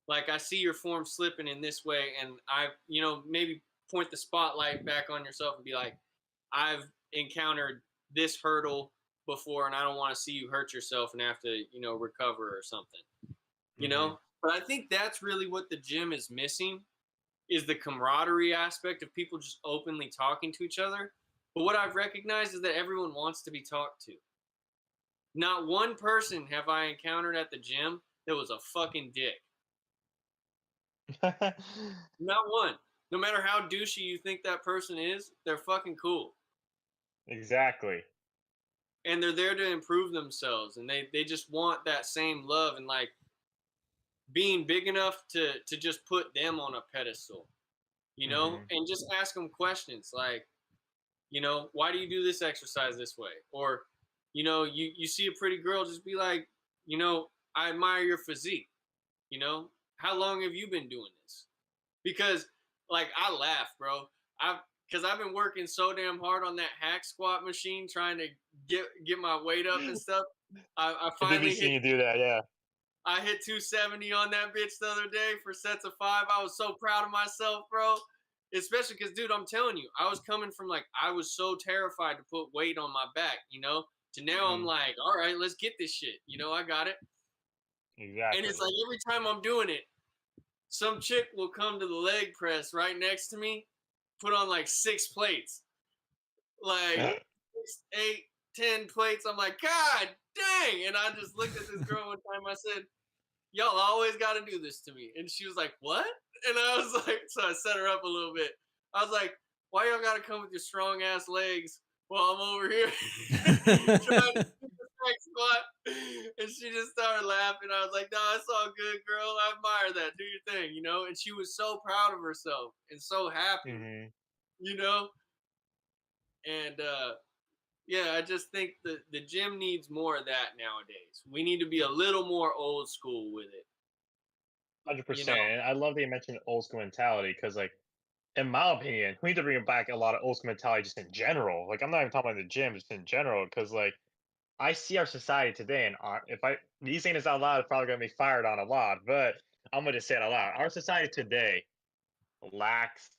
Like I see your form slipping in this way, and maybe point the spotlight back on yourself and be like, "I've encountered this hurdle before, and I don't want to see you hurt yourself and have to, recover or something." You Hmm. know? But I think that's really what the gym is missing, is the camaraderie aspect of people just openly talking to each other. But what I've recognized is that everyone wants to be talked to. Not one person have I encountered at the gym that was a fucking dick. Not one. No matter how douchey you think that person is, they're fucking cool. Exactly. And they're there to improve themselves. And they just want that same love and like being big enough to just put them on a pedestal, Hmm. and just ask them questions like, why do you do this exercise this way? Or, you see a pretty girl, just be like, I admire your physique. How long have you been doing this? Because like I laugh, bro. Because I've been working so damn hard on that hack squat machine, trying to get my weight up and stuff. I I did be finally seeing hit. you do that. Yeah. I hit 270 on that bitch the other day for sets of 5. I was so proud of myself, bro. Especially because, dude, I'm telling you, I was coming from like I was so terrified to put weight on my back, to now I'm Hmm. like, all right, let's get this shit. I got it. And Exactly. it's like every time I'm doing it, some chick will come to the leg press right next to me, put on like 6 plates, like 6, 8, 10 plates. I'm like, God dang! And I just looked at this girl one time. I said, "Y'all always got to do this to me." And she was like, "What?" And I was like, so I set her up a little bit. I was like, "Why y'all got to come with your strong ass legs while I'm over here trying to do the back squat. And she just started laughing. I was like, no, it's all good, girl. I admire that. Do your thing, you know? And she was so proud of herself and so happy, Hmm. you know? And yeah, I just think the gym needs more of that nowadays. We need to be a little more old school with it, Hundred you know? percent. And I love that you mentioned old school mentality because, like, in my opinion, we need to bring back a lot of old school mentality just in general. Like, I'm not even talking about the gym, just in general, because like I see our society today, and if I me saying this out loud is probably gonna be fired on a lot, but I'm gonna just say it out loud. Our society today lacks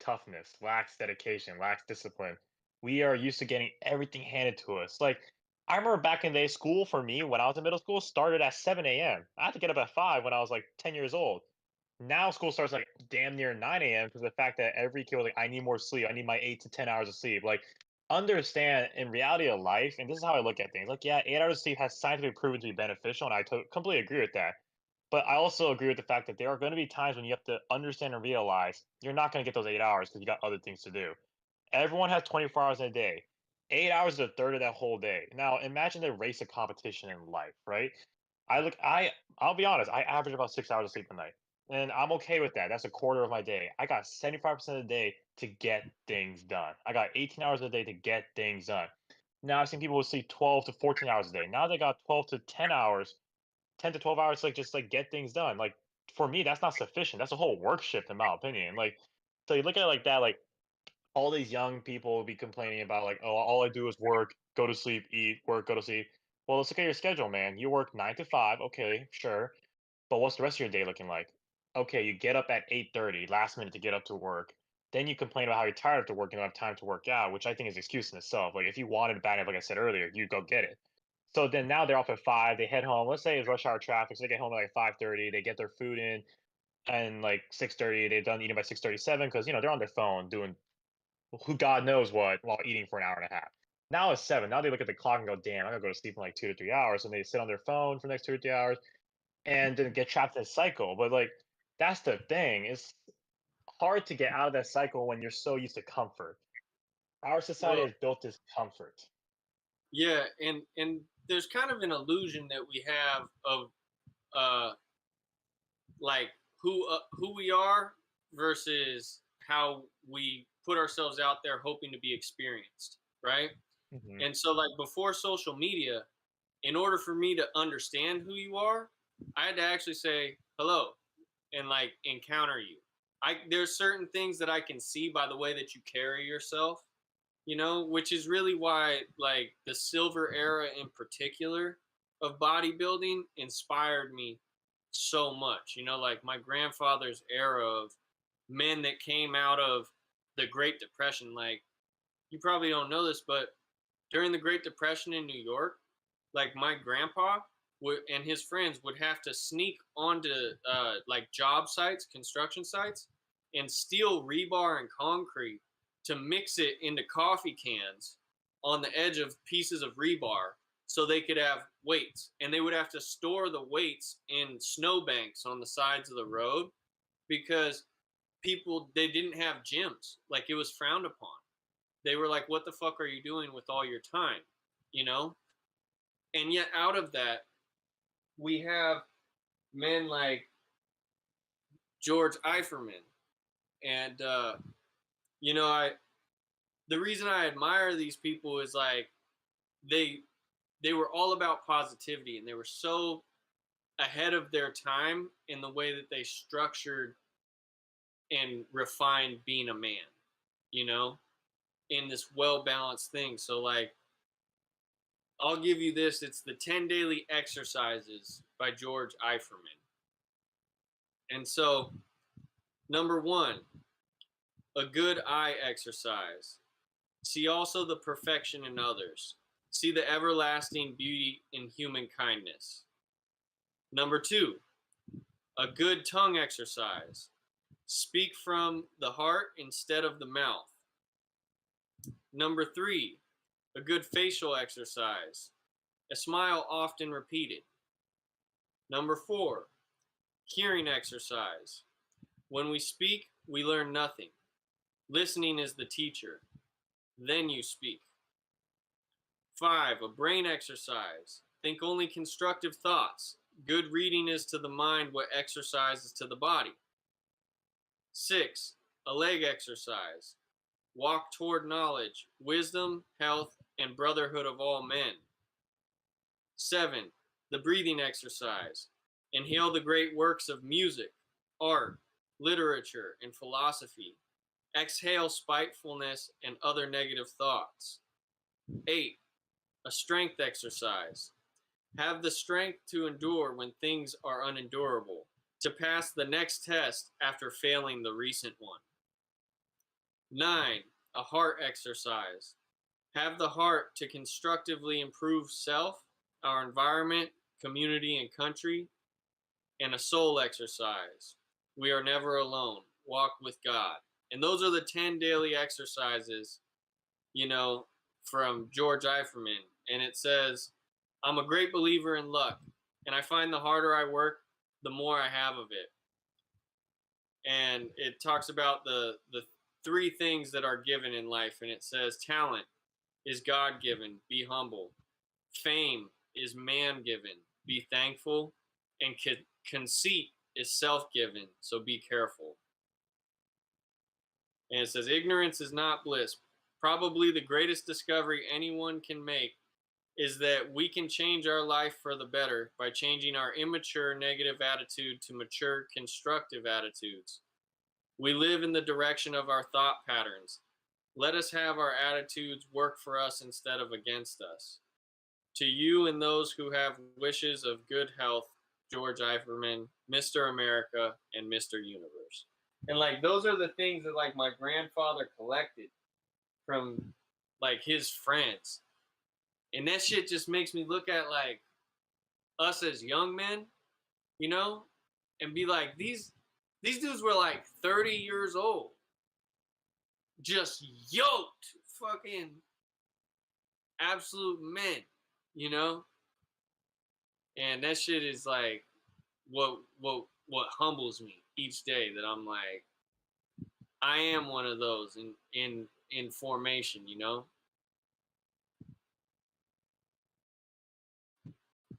toughness, lacks dedication, lacks discipline. We are used to getting everything handed to us. Like, I remember back in the day, school for me when I was in middle school started at 7 a.m. I had to get up at 5 when I was like 10 years old. Now school starts like damn near 9 a.m. because of the fact that every kid was like, I need more sleep. I need my 8 to 10 hours of sleep. Like, understand in reality of life, and this is how I look at things. Like, yeah, 8 hours of sleep has scientifically proven to be beneficial, and I completely agree with that. But I also agree with the fact that there are going to be times when you have to understand and realize you're not going to get those 8 hours because you got other things to do. Everyone has 24 hours in a day. 8 hours is a third of that whole day. Now imagine the race of competition in life, right? I'll be honest, I average about 6 hours of sleep a night. And I'm okay with that. That's a quarter of my day. I got 75% of the day to get things done. I got 18 hours a day to get things done. Now I've seen people who sleep 12 to 14 hours a day. Now they got 12 to 10 hours, 10 to 12 hours to like just like get things done. Like, for me, that's not sufficient. That's a whole work shift in my opinion. Like, so you look at it like that, like all these young people will be complaining about like, oh, all I do is work, go to sleep, eat, work, go to sleep. Well, let's look at your schedule, man. You work 9 to 5, okay, sure, but what's the rest of your day looking like? Okay, you get up at 8:30, last minute to get up to work. Then you complain about how you're tired after work and don't have time to work out, which I think is excuse in itself. Like, if you wanted a bad nap, like I said earlier, you go get it. So then now they're off at 5. They head home. Let's say it's rush hour traffic, so they get home at like 5:30. They get their food in, and like 6:30, they're done eating by 6:37 because they're on their phone doing who God knows what while eating for an hour and a half. Now it's 7. Now they look at the clock and go, damn, I'm gonna go to sleep in like 2 to 3 hours. And they sit on their phone for the next 2 to 3 hours and then get trapped in a cycle. But like, that's the thing. It's hard to get out of that cycle when you're so used to comfort. Our society Well, has built this comfort. yeah, and there's kind of an illusion that we have of uh like who we are versus how we put ourselves out there hoping to be experienced, right? Hmm. And so like before social media, in order for me to understand who you are, I had to actually say hello and like encounter you. There's certain things that I can see by the way that you carry yourself, which is really why like the silver era in particular of bodybuilding inspired me so much. Like my grandfather's era of men that came out of the Great Depression. Like, you probably don't know this, but during the Great Depression in New York, like my grandpa would and his friends would have to sneak onto like job sites, construction sites, and steal rebar and concrete to mix it into coffee cans on the edge of pieces of rebar so they could have weights. And they would have to store the weights in snowbanks on the sides of the road because people, they didn't have gyms. Like, it was frowned upon. They were like, what the fuck are you doing with all your time? You know? And yet out of that, we have men like George Eiferman. And I the reason I admire these people is like they they were all about positivity, and they were so ahead of their time in the way that they structured and refined being a man, you know, in this well balanced thing. So like, I'll give you this. It's the 10 Daily Exercises by George Eiferman. And so, number one, a good eye exercise. See also the perfection in others. See the everlasting beauty in human kindness. Number two, a good tongue exercise. Speak from the heart instead of the mouth. Number three, a good facial exercise. A smile often repeated. Number four, hearing exercise. When we speak, we learn nothing. Listening is the teacher. Then you speak. 5, a brain exercise. Think only constructive thoughts. Good reading is to the mind what exercise is to the body. 6, a leg exercise. Walk toward knowledge, wisdom, health, and brotherhood of all men. 7, the breathing exercise. Inhale the great works of music, art, literature, and philosophy. Exhale spitefulness and other negative thoughts. 8, a strength exercise. Have the strength to endure when things are unendurable, to pass the next test after failing the recent one. 9, a heart exercise. Have the heart to constructively improve self, our environment, community, and country. And a soul exercise. We are never alone. Walk with God. And those are the 10 daily exercises, from George Eiferman. And it says, I'm a great believer in luck, and I find the harder I work, the more I have of it. And it talks about the 3 things that are given in life. And it says, talent is God given, be humble. Fame is man given, be thankful. And conceit is self given, so be careful. And it says, ignorance is not bliss. Probably the greatest discovery anyone can make is that we can change our life for the better by changing our immature negative attitude to mature constructive attitudes. We live in the direction of our thought patterns. Let us have our attitudes work for us instead of against us. To you and those who have wishes of good health, George Eiferman, Mr. America, and Mr. Universe. And those are the things that my grandfather collected from his friends. And that shit just makes me look at us as young men, and be like, these dudes were 30 years old, just yoked fucking absolute men, and that shit is what humbles me each day, that I'm I am one of those in formation,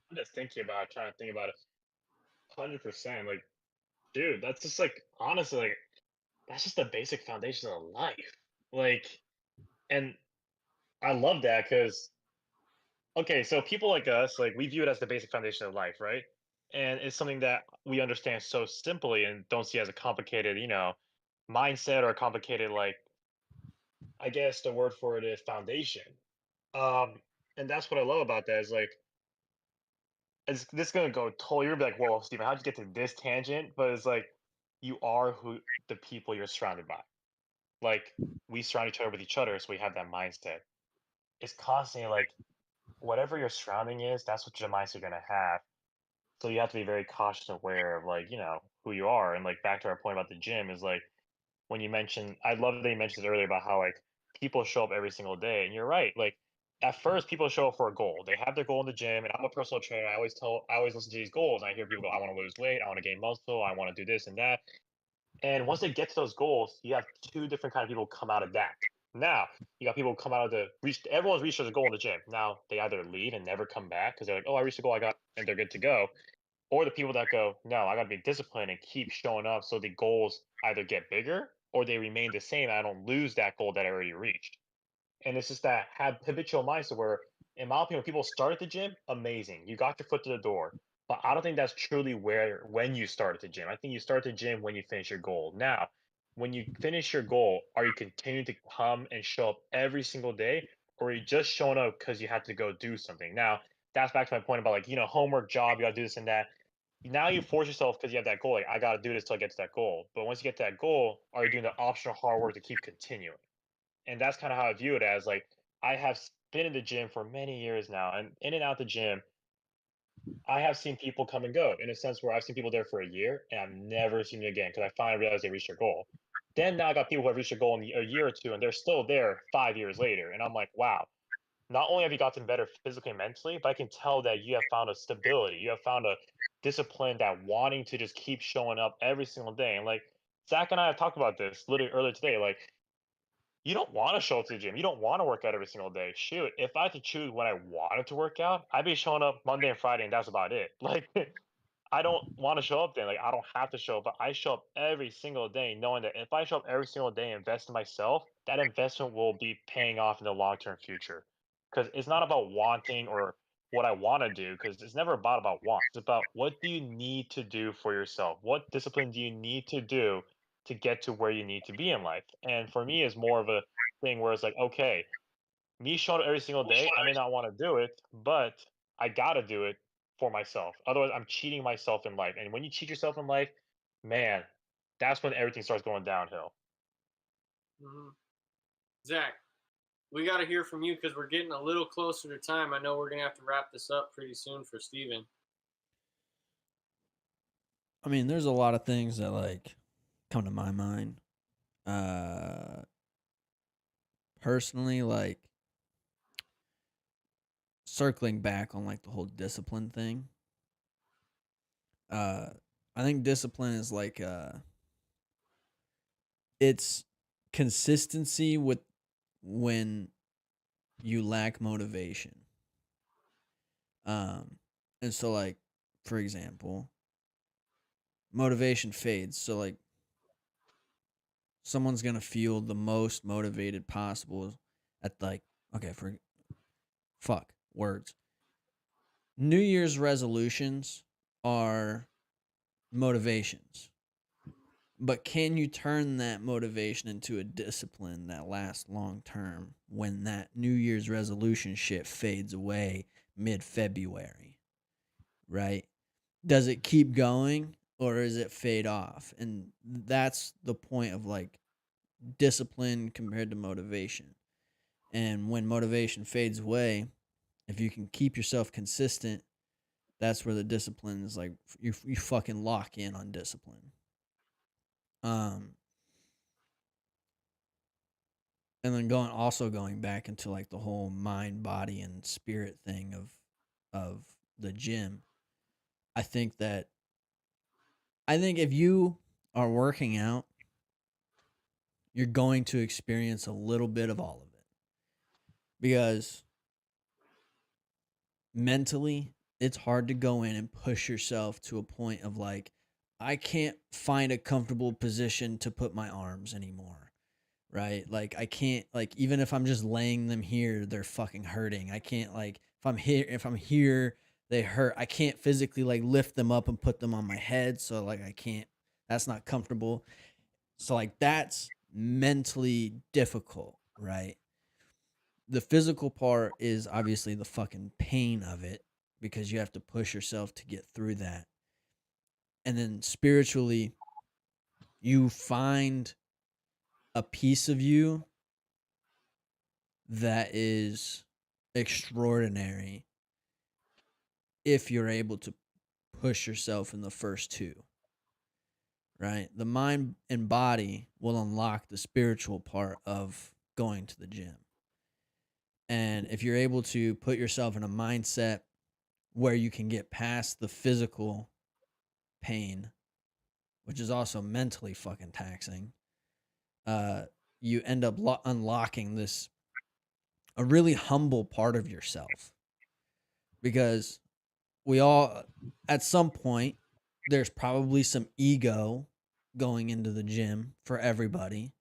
I'm just thinking about it, trying to think about it. 100%. Dude, that's just honestly, that's just the basic foundation of life. Like, and I love that because, okay, so people like us, we view it as the basic foundation of life, right? And it's something that we understand so simply and don't see as a complicated, mindset or a complicated, I guess the word for it is foundation. Um, and that's what I love about that is it's this gonna go totally. You're gonna be like, "Whoa, Steven, how'd you get to this tangent?" But it's you are who the people you're surrounded by. Like we surround each other with each other, so we have that mindset. It's constantly whatever your surrounding is, that's what your mindset you're gonna have. So you have to be very cautious and aware of who you are. And back to our point about the gym is when you mentioned, I love that you mentioned it earlier about how people show up every single day, and you're right. At first, people show up for a goal. They have their goal in the gym, and I'm a personal trainer. I always listen to these goals. And I hear people go, "I want to lose weight. I want to gain muscle. I want to do this and that." And once they get to those goals, you have 2 different kind of people come out of that. Now you got people come out of the reach. Everyone's reached their goal in the gym. Now they either leave and never come back because they're like, "Oh, I reached the goal. I got," and they're good to go. Or the people that go, no, I got to be disciplined and keep showing up so the goals either get bigger or they remain the same. I don't lose that goal that I already reached. And it's just that habitual mindset where, in my opinion, when people start at the gym, amazing. You got your foot to the door. But I don't think that's truly when you start at the gym. I think you start at the gym when you finish your goal. Now, when you finish your goal, are you continuing to come and show up every single day? Or are you just showing up because you have to go do something? Now, that's back to my point about homework, job, you got to do this and that. Now you force yourself because you have that goal. I got to do this till I get to that goal. But once you get to that goal, are you doing the optional hard work to keep continuing? And that's kind of how I view it as I have been in the gym for many years now, and in and out the gym, I have seen people come and go in a sense where I've seen people there for a year and I've never seen them again because I finally realized they reached their goal. Then now I got people who have reached their goal in a year or two and they're still there 5 years later. And I'm like, wow, not only have you gotten better physically and mentally, but I can tell that you have found a stability. You have found a discipline that wanting to just keep showing up every single day. And Zach and I have talked about this literally earlier today. you don't want to show up to the gym. You don't want to work out every single day. Shoot, if I had to choose when I wanted to work out, I'd be showing up Monday and Friday, and that's about it. Like, I don't want to show up then. Like, I don't have to show up, but I show up every single day, knowing that if I show up every single day and invest in myself, that investment will be paying off in the long term future. Because it's not about wanting or what I want to do, because it's never about want. It's about what do you need to do for yourself? What discipline do you need to do to get to where you need to be in life? And for me, it's more of a thing where it's like, okay, me showing up every single day, I may not want to do it, but I gotta do it for myself. Otherwise, I'm cheating myself in life. And when you cheat yourself in life, man, that's when everything starts going downhill. Hmm. Zach, we got to hear from you because we're getting a little closer to time. I know we're gonna have to wrap this up pretty soon for Steven. I mean, there's a lot of things that like come to my mind. Uh, Personally, like circling back on like the whole discipline thing. Uh, I think discipline is like it's consistency with when you lack motivation. Um, and so like for example, motivation fades. So like someone's gonna feel the most motivated possible at like okay for fuck words. New Year's resolutions are motivations, but can you turn that motivation into a discipline that lasts long term when that New Year's resolution shit fades away mid February, right? Does it keep going or does it fade off? And that's the point of like discipline compared to motivation. And when motivation fades away, if you can keep yourself consistent, that's where the discipline is like you fucking lock in on discipline. Um and then going back into like the whole mind, body and spirit thing of the gym. I think that I think if you are working out, you're going to experience a little bit of all of it. Because mentally, it's hard to go in and push yourself to a point of like, I can't find a comfortable position to put my arms anymore. Right? Like I can't like even if I'm just laying them here, they're fucking hurting. I can't like if I'm here, they hurt. I can't physically like lift them up and put them on my head. So like I can't that's not comfortable. So like that's mentally difficult, right? The physical part is obviously the fucking pain of it because you have to push yourself to get through that. And then spiritually, you find a piece of you that is extraordinary if you're able to push yourself in the first two, right? The mind and body will unlock the spiritual part of going to the gym. And if you're able to put yourself in a mindset where you can get past the physical pain, which is also mentally fucking taxing, you end up unlocking this a really humble part of yourself because we all at some point there's probably some ego going into the gym for everybody,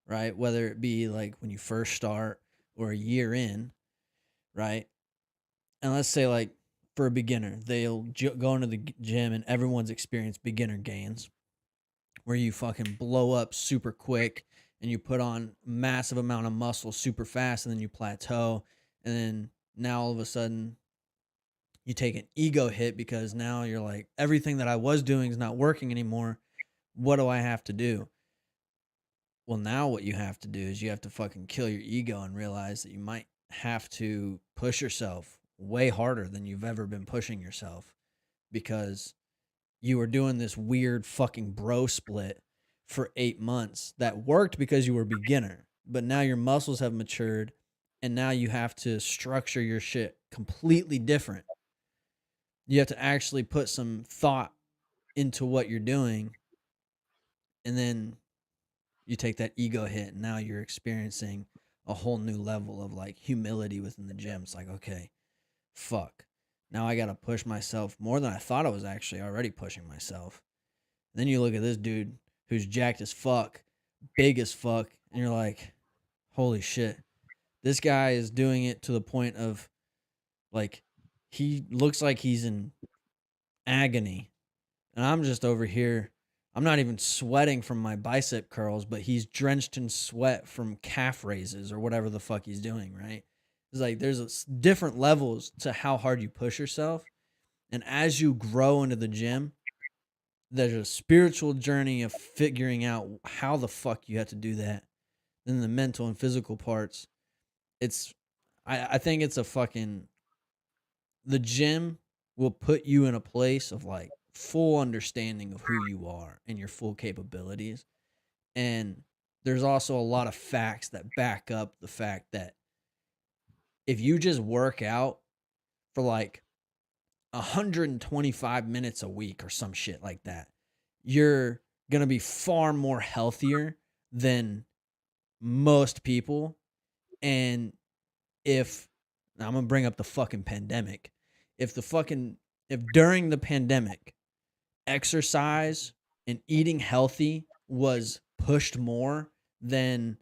right? Whether it be like when you first start or a year in, right? And let's say like for a beginner, they'll go into the gym and everyone's experienced beginner gains where you fucking blow up super quick and you put on massive amount of muscle super fast and then you plateau and then now all of a sudden you take an ego hit because now you're like everything that I was doing is not working anymore. What do I have to do? Well, now what you have to do is you have to fucking kill your ego and realize that you might have to push yourself way harder than you've ever been pushing yourself because you were doing this weird fucking bro split for 8 months that worked because you were a beginner, but now your muscles have matured and now you have to structure your shit completely different. You have to actually put some thought into what you're doing and then You take that ego hit, and now you're experiencing a whole new level of like humility within the gym. It's like, okay, fuck. Now I got to push myself more than I thought I was actually already pushing myself. Then you look at this dude who's jacked as fuck, big as fuck, and you're like, holy shit. This guy is doing it to the point of like, he looks like he's in agony. And I'm just over here. I'm not even sweating from my bicep curls, but he's drenched in sweat from calf raises or whatever the fuck he's doing, right? It's like there's different levels to how hard you push yourself. And as you grow into the gym, there's a spiritual journey of figuring out how the fuck you have to do that. Then the mental and physical parts. I think it's a fucking, the gym will put you in a place of like full understanding of who you are and your full capabilities. And there's also a lot of facts that back up the fact that if you just work out for like 125 minutes a week or some shit like that, you're going to be far more healthier than most people. And if, now I'm going to bring up the fucking pandemic. If during the pandemic, exercise and eating healthy was pushed more than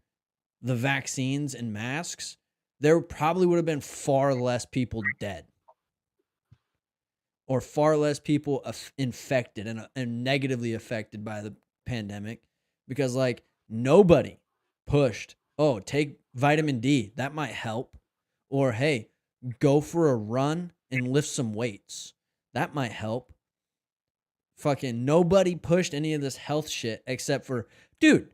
the vaccines and masks, there probably would have been far less people dead or far less people infected and negatively affected by the pandemic, because like nobody pushed, oh, take vitamin D, that might help, or hey, go for a run and lift some weights, that might help. Fucking nobody pushed any of this health shit except for, dude,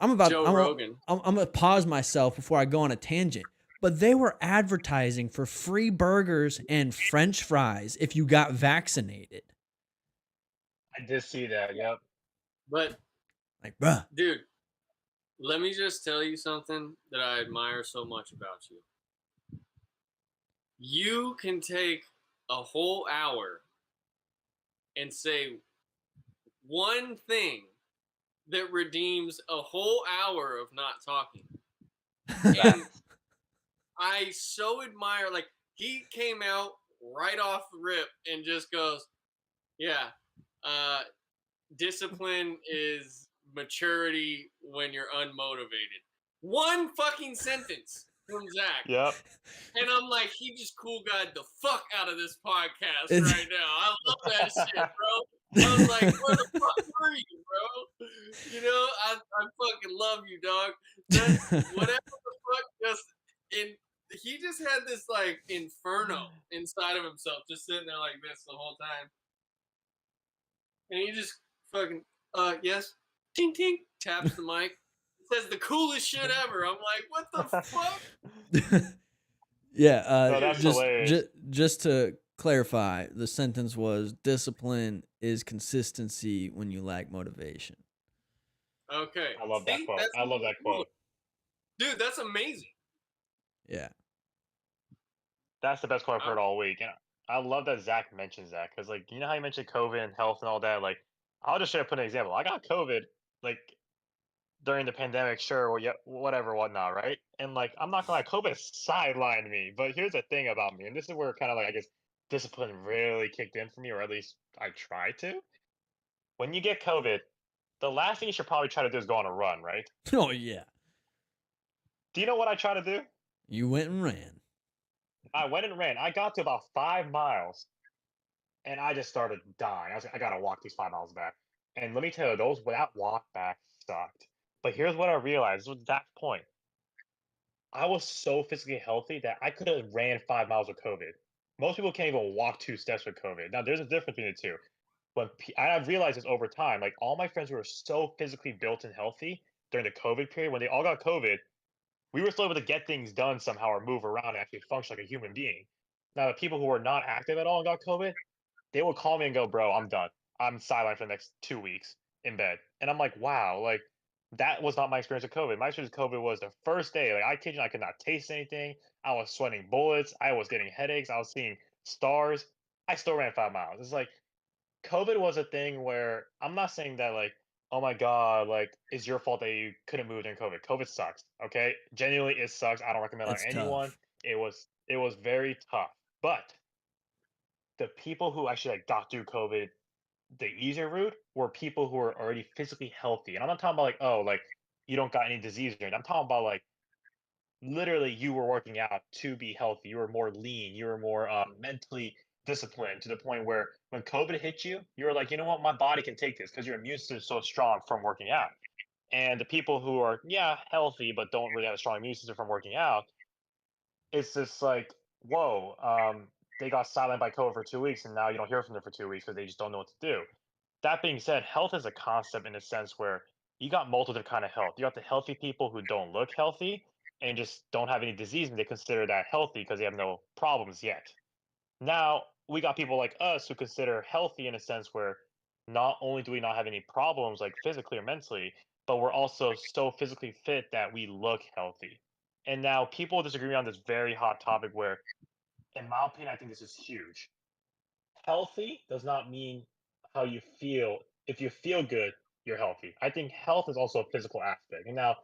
Joe Rogan. I'm gonna pause myself before I go on a tangent. But they were advertising for free burgers and French fries if you got vaccinated. I did see that. Yep. But Like, bruh, dude, let me just tell you something that I admire so much about you. You can take a whole hour and say one thing that redeems a whole hour of not talking. And I so admire, like, he came out right off the rip and just goes, yeah, discipline is maturity when you're unmotivated. One fucking sentence from Zack. Yep. And I'm like, he just cool guyed the fuck out of this podcast It's- right now. I love that shit, bro. I was like, where the fuck were you, bro? You know, I fucking love you, dog. Whatever the fuck, he just had this like inferno inside of himself, just sitting there like this the whole time. And he just fucking, yes, tink tink, taps the mic, says the coolest shit ever. I'm like, what the fuck? yeah, No, that's hilarious. just to clarify, the sentence was discipline is consistency when you lack motivation. Okay. I love that See, quote. that's I love that quote. Dude, that's amazing. Yeah. That's the best quote I've heard all week. And I love that Zach mentions that because, like, you know how you mentioned COVID and health and all that? Like, I'll just put an example. I got COVID, like, during the pandemic, sure, well, yeah, whatever, whatnot, right? And, like, I'm not gonna lie, COVID sidelined me. But here's the thing about me, and this is where kind of, like, I guess discipline really kicked in for me, or at least I tried to. When you get COVID, the last thing you should probably try to do is go on a run, right? Oh, yeah. Do you know what I try to do? You went and ran. I went and ran. I got to about 5 miles and I just started dying. I was like, I gotta walk these 5 miles back. And let me tell you, that walk back sucked. But here's what I realized: was that point, I was so physically healthy that I could have ran 5 miles with COVID. Most people can't even walk 2 steps with COVID. Now, there's a difference between the two. I've realized this over time, like all my friends who were so physically built and healthy during the COVID period, when they all got COVID, we were still able to get things done somehow or move around and actually function like a human being. Now, the people who were not active at all and got COVID, they would call me and go, "Bro, I'm done. I'm sidelined for the next 2 weeks in bed." And I'm like, "Wow, like that was not my experience with COVID. My experience with COVID was the first day. Like I kid you, not, I could not taste anything. I was sweating bullets. I was getting headaches. I was seeing stars. I still ran 5 miles. It's like COVID was a thing where I'm not saying that like, oh my god, like it's your fault that you couldn't move during COVID. COVID sucks. Okay, genuinely, it sucks. I don't recommend it on It's anyone. tough. It was very tough, but the people who actually like got through COVID the easier route were people who are already physically healthy. And I'm not talking about like, oh, like you don't got any disease or anything. I'm talking about like literally you were working out to be healthy. You were more lean. You were more mentally disciplined to the point where when COVID hit you, you were like, you know what, my body can take this because your immune system is so strong from working out. And the people who are, yeah, healthy but don't really have a strong immune system from working out, it's just like, whoa, they got silent by COVID for 2 weeks, and now you don't hear from them for 2 weeks because they just don't know what to do. That being said, health is a concept in a sense where you got multiple kind of health. You got the healthy people who don't look healthy and just don't have any disease, and they consider that healthy because they have no problems yet. Now we got people like us who consider healthy in a sense where not only do we not have any problems like physically or mentally, but we're also so physically fit that we look healthy. And now people disagree on this very hot topic where, in my opinion, I think this is huge. Healthy does not mean how you feel. If you feel good, you're healthy. I think health is also a physical aspect. And now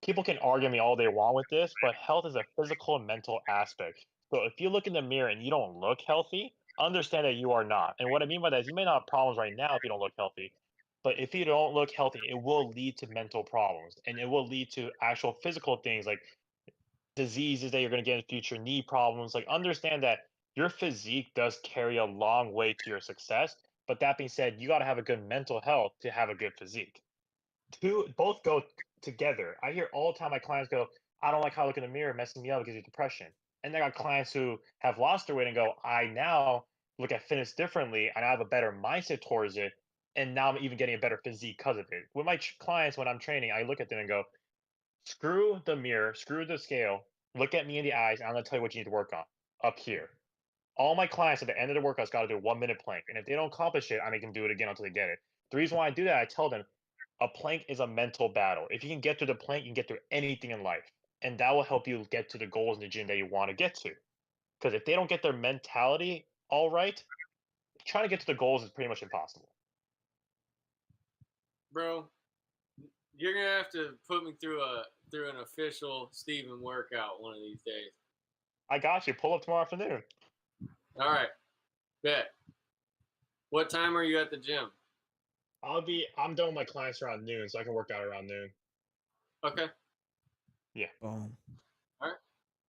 people can argue me all they want with this, but health is a physical and mental aspect. So if you look in the mirror and you don't look healthy, understand that you are not. And what I mean by that is you may not have problems right now if you don't look healthy. But if you don't look healthy, it will lead to mental problems and it will lead to actual physical things like diseases that you're going to get in the future, knee problems. Like, understand that your physique does carry a long way to your success. But that being said, you got to have a good mental health to have a good physique. Two both go together. I hear all the time my clients go, I don't like how I look in the mirror, messing me up because of depression. And I got clients who have lost their weight and go, I now look at fitness differently and I have a better mindset towards it. And now I'm even getting a better physique because of it. With my clients, when I'm training, I look at them and go, screw the mirror, screw the scale, look at me in the eyes, and I'm gonna tell you what you need to work on up here. All my clients at the end of the workout's got to do a 1 minute plank, and if they don't accomplish it, I make them do it again until they get it. The reason why I do that, I tell them a plank is a mental battle. If you can get through the plank, you can get through anything in life, and that will help you get to the goals in the gym that you want to get to. Because if they don't get their mentality all right, trying to get to the goals is pretty much impossible. Bro, you're gonna have to put me through an official Steven workout one of these days. I got you. Pull up tomorrow afternoon. All right, bet. What time are you at the gym? I'm done with my clients around noon, so I can work out around noon. Okay, Boom.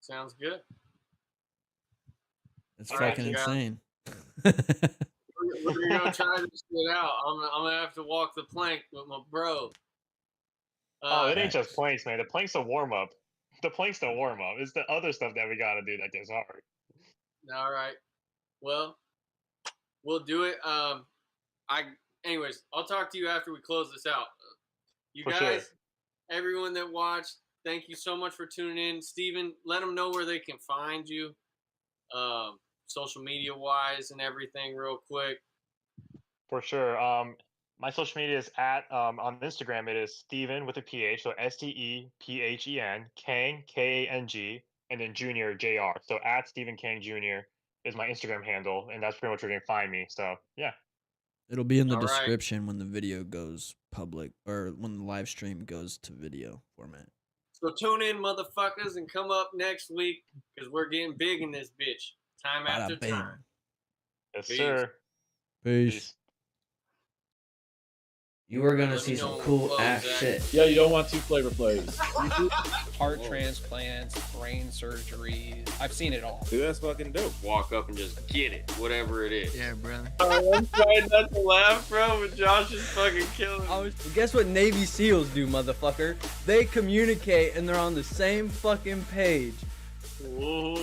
sounds good. It's All right, fucking you guys. insane. We're gonna try this shit out. I'm gonna have to walk the plank with my bro. Oh, it ain't Facts. just planks, man. The plank's a warm up. The plank's the warm up. It's the other stuff that we gotta do that gets hard. All right. Well, we'll do it. Anyways, I'll talk to you after we close this out. You For guys, sure. everyone that watched, thank you so much for tuning in. Steven, let them know where they can find you, social media wise and everything, real quick. For sure. My social media is at on Instagram. It is Steven with a PH, so STEPHEN Kang KANG, and then Junior JR. So at Stephen Kang Jr. is my Instagram handle, and that's pretty much where you can find me. So yeah. It'll be in the All right. description when the video goes public or when the live stream goes to video format. So tune in, motherfuckers, and come up next week because we're getting big in this bitch. Time after Bada bing. time. Yes, Peace. sir. Peace. Peace. You are gonna Let see me some know cool when ass Zack. shit. Yeah, you don't want two flavor flavors. Heart transplants, brain surgeries. I've seen it all. Dude, that's fucking dope. Walk up and just get it, whatever it is. Yeah, brother. I'm trying not to laugh, bro, but Josh is fucking killing me. Guess what Navy SEALs do, motherfucker? They communicate and they're on the same fucking page. Whoa.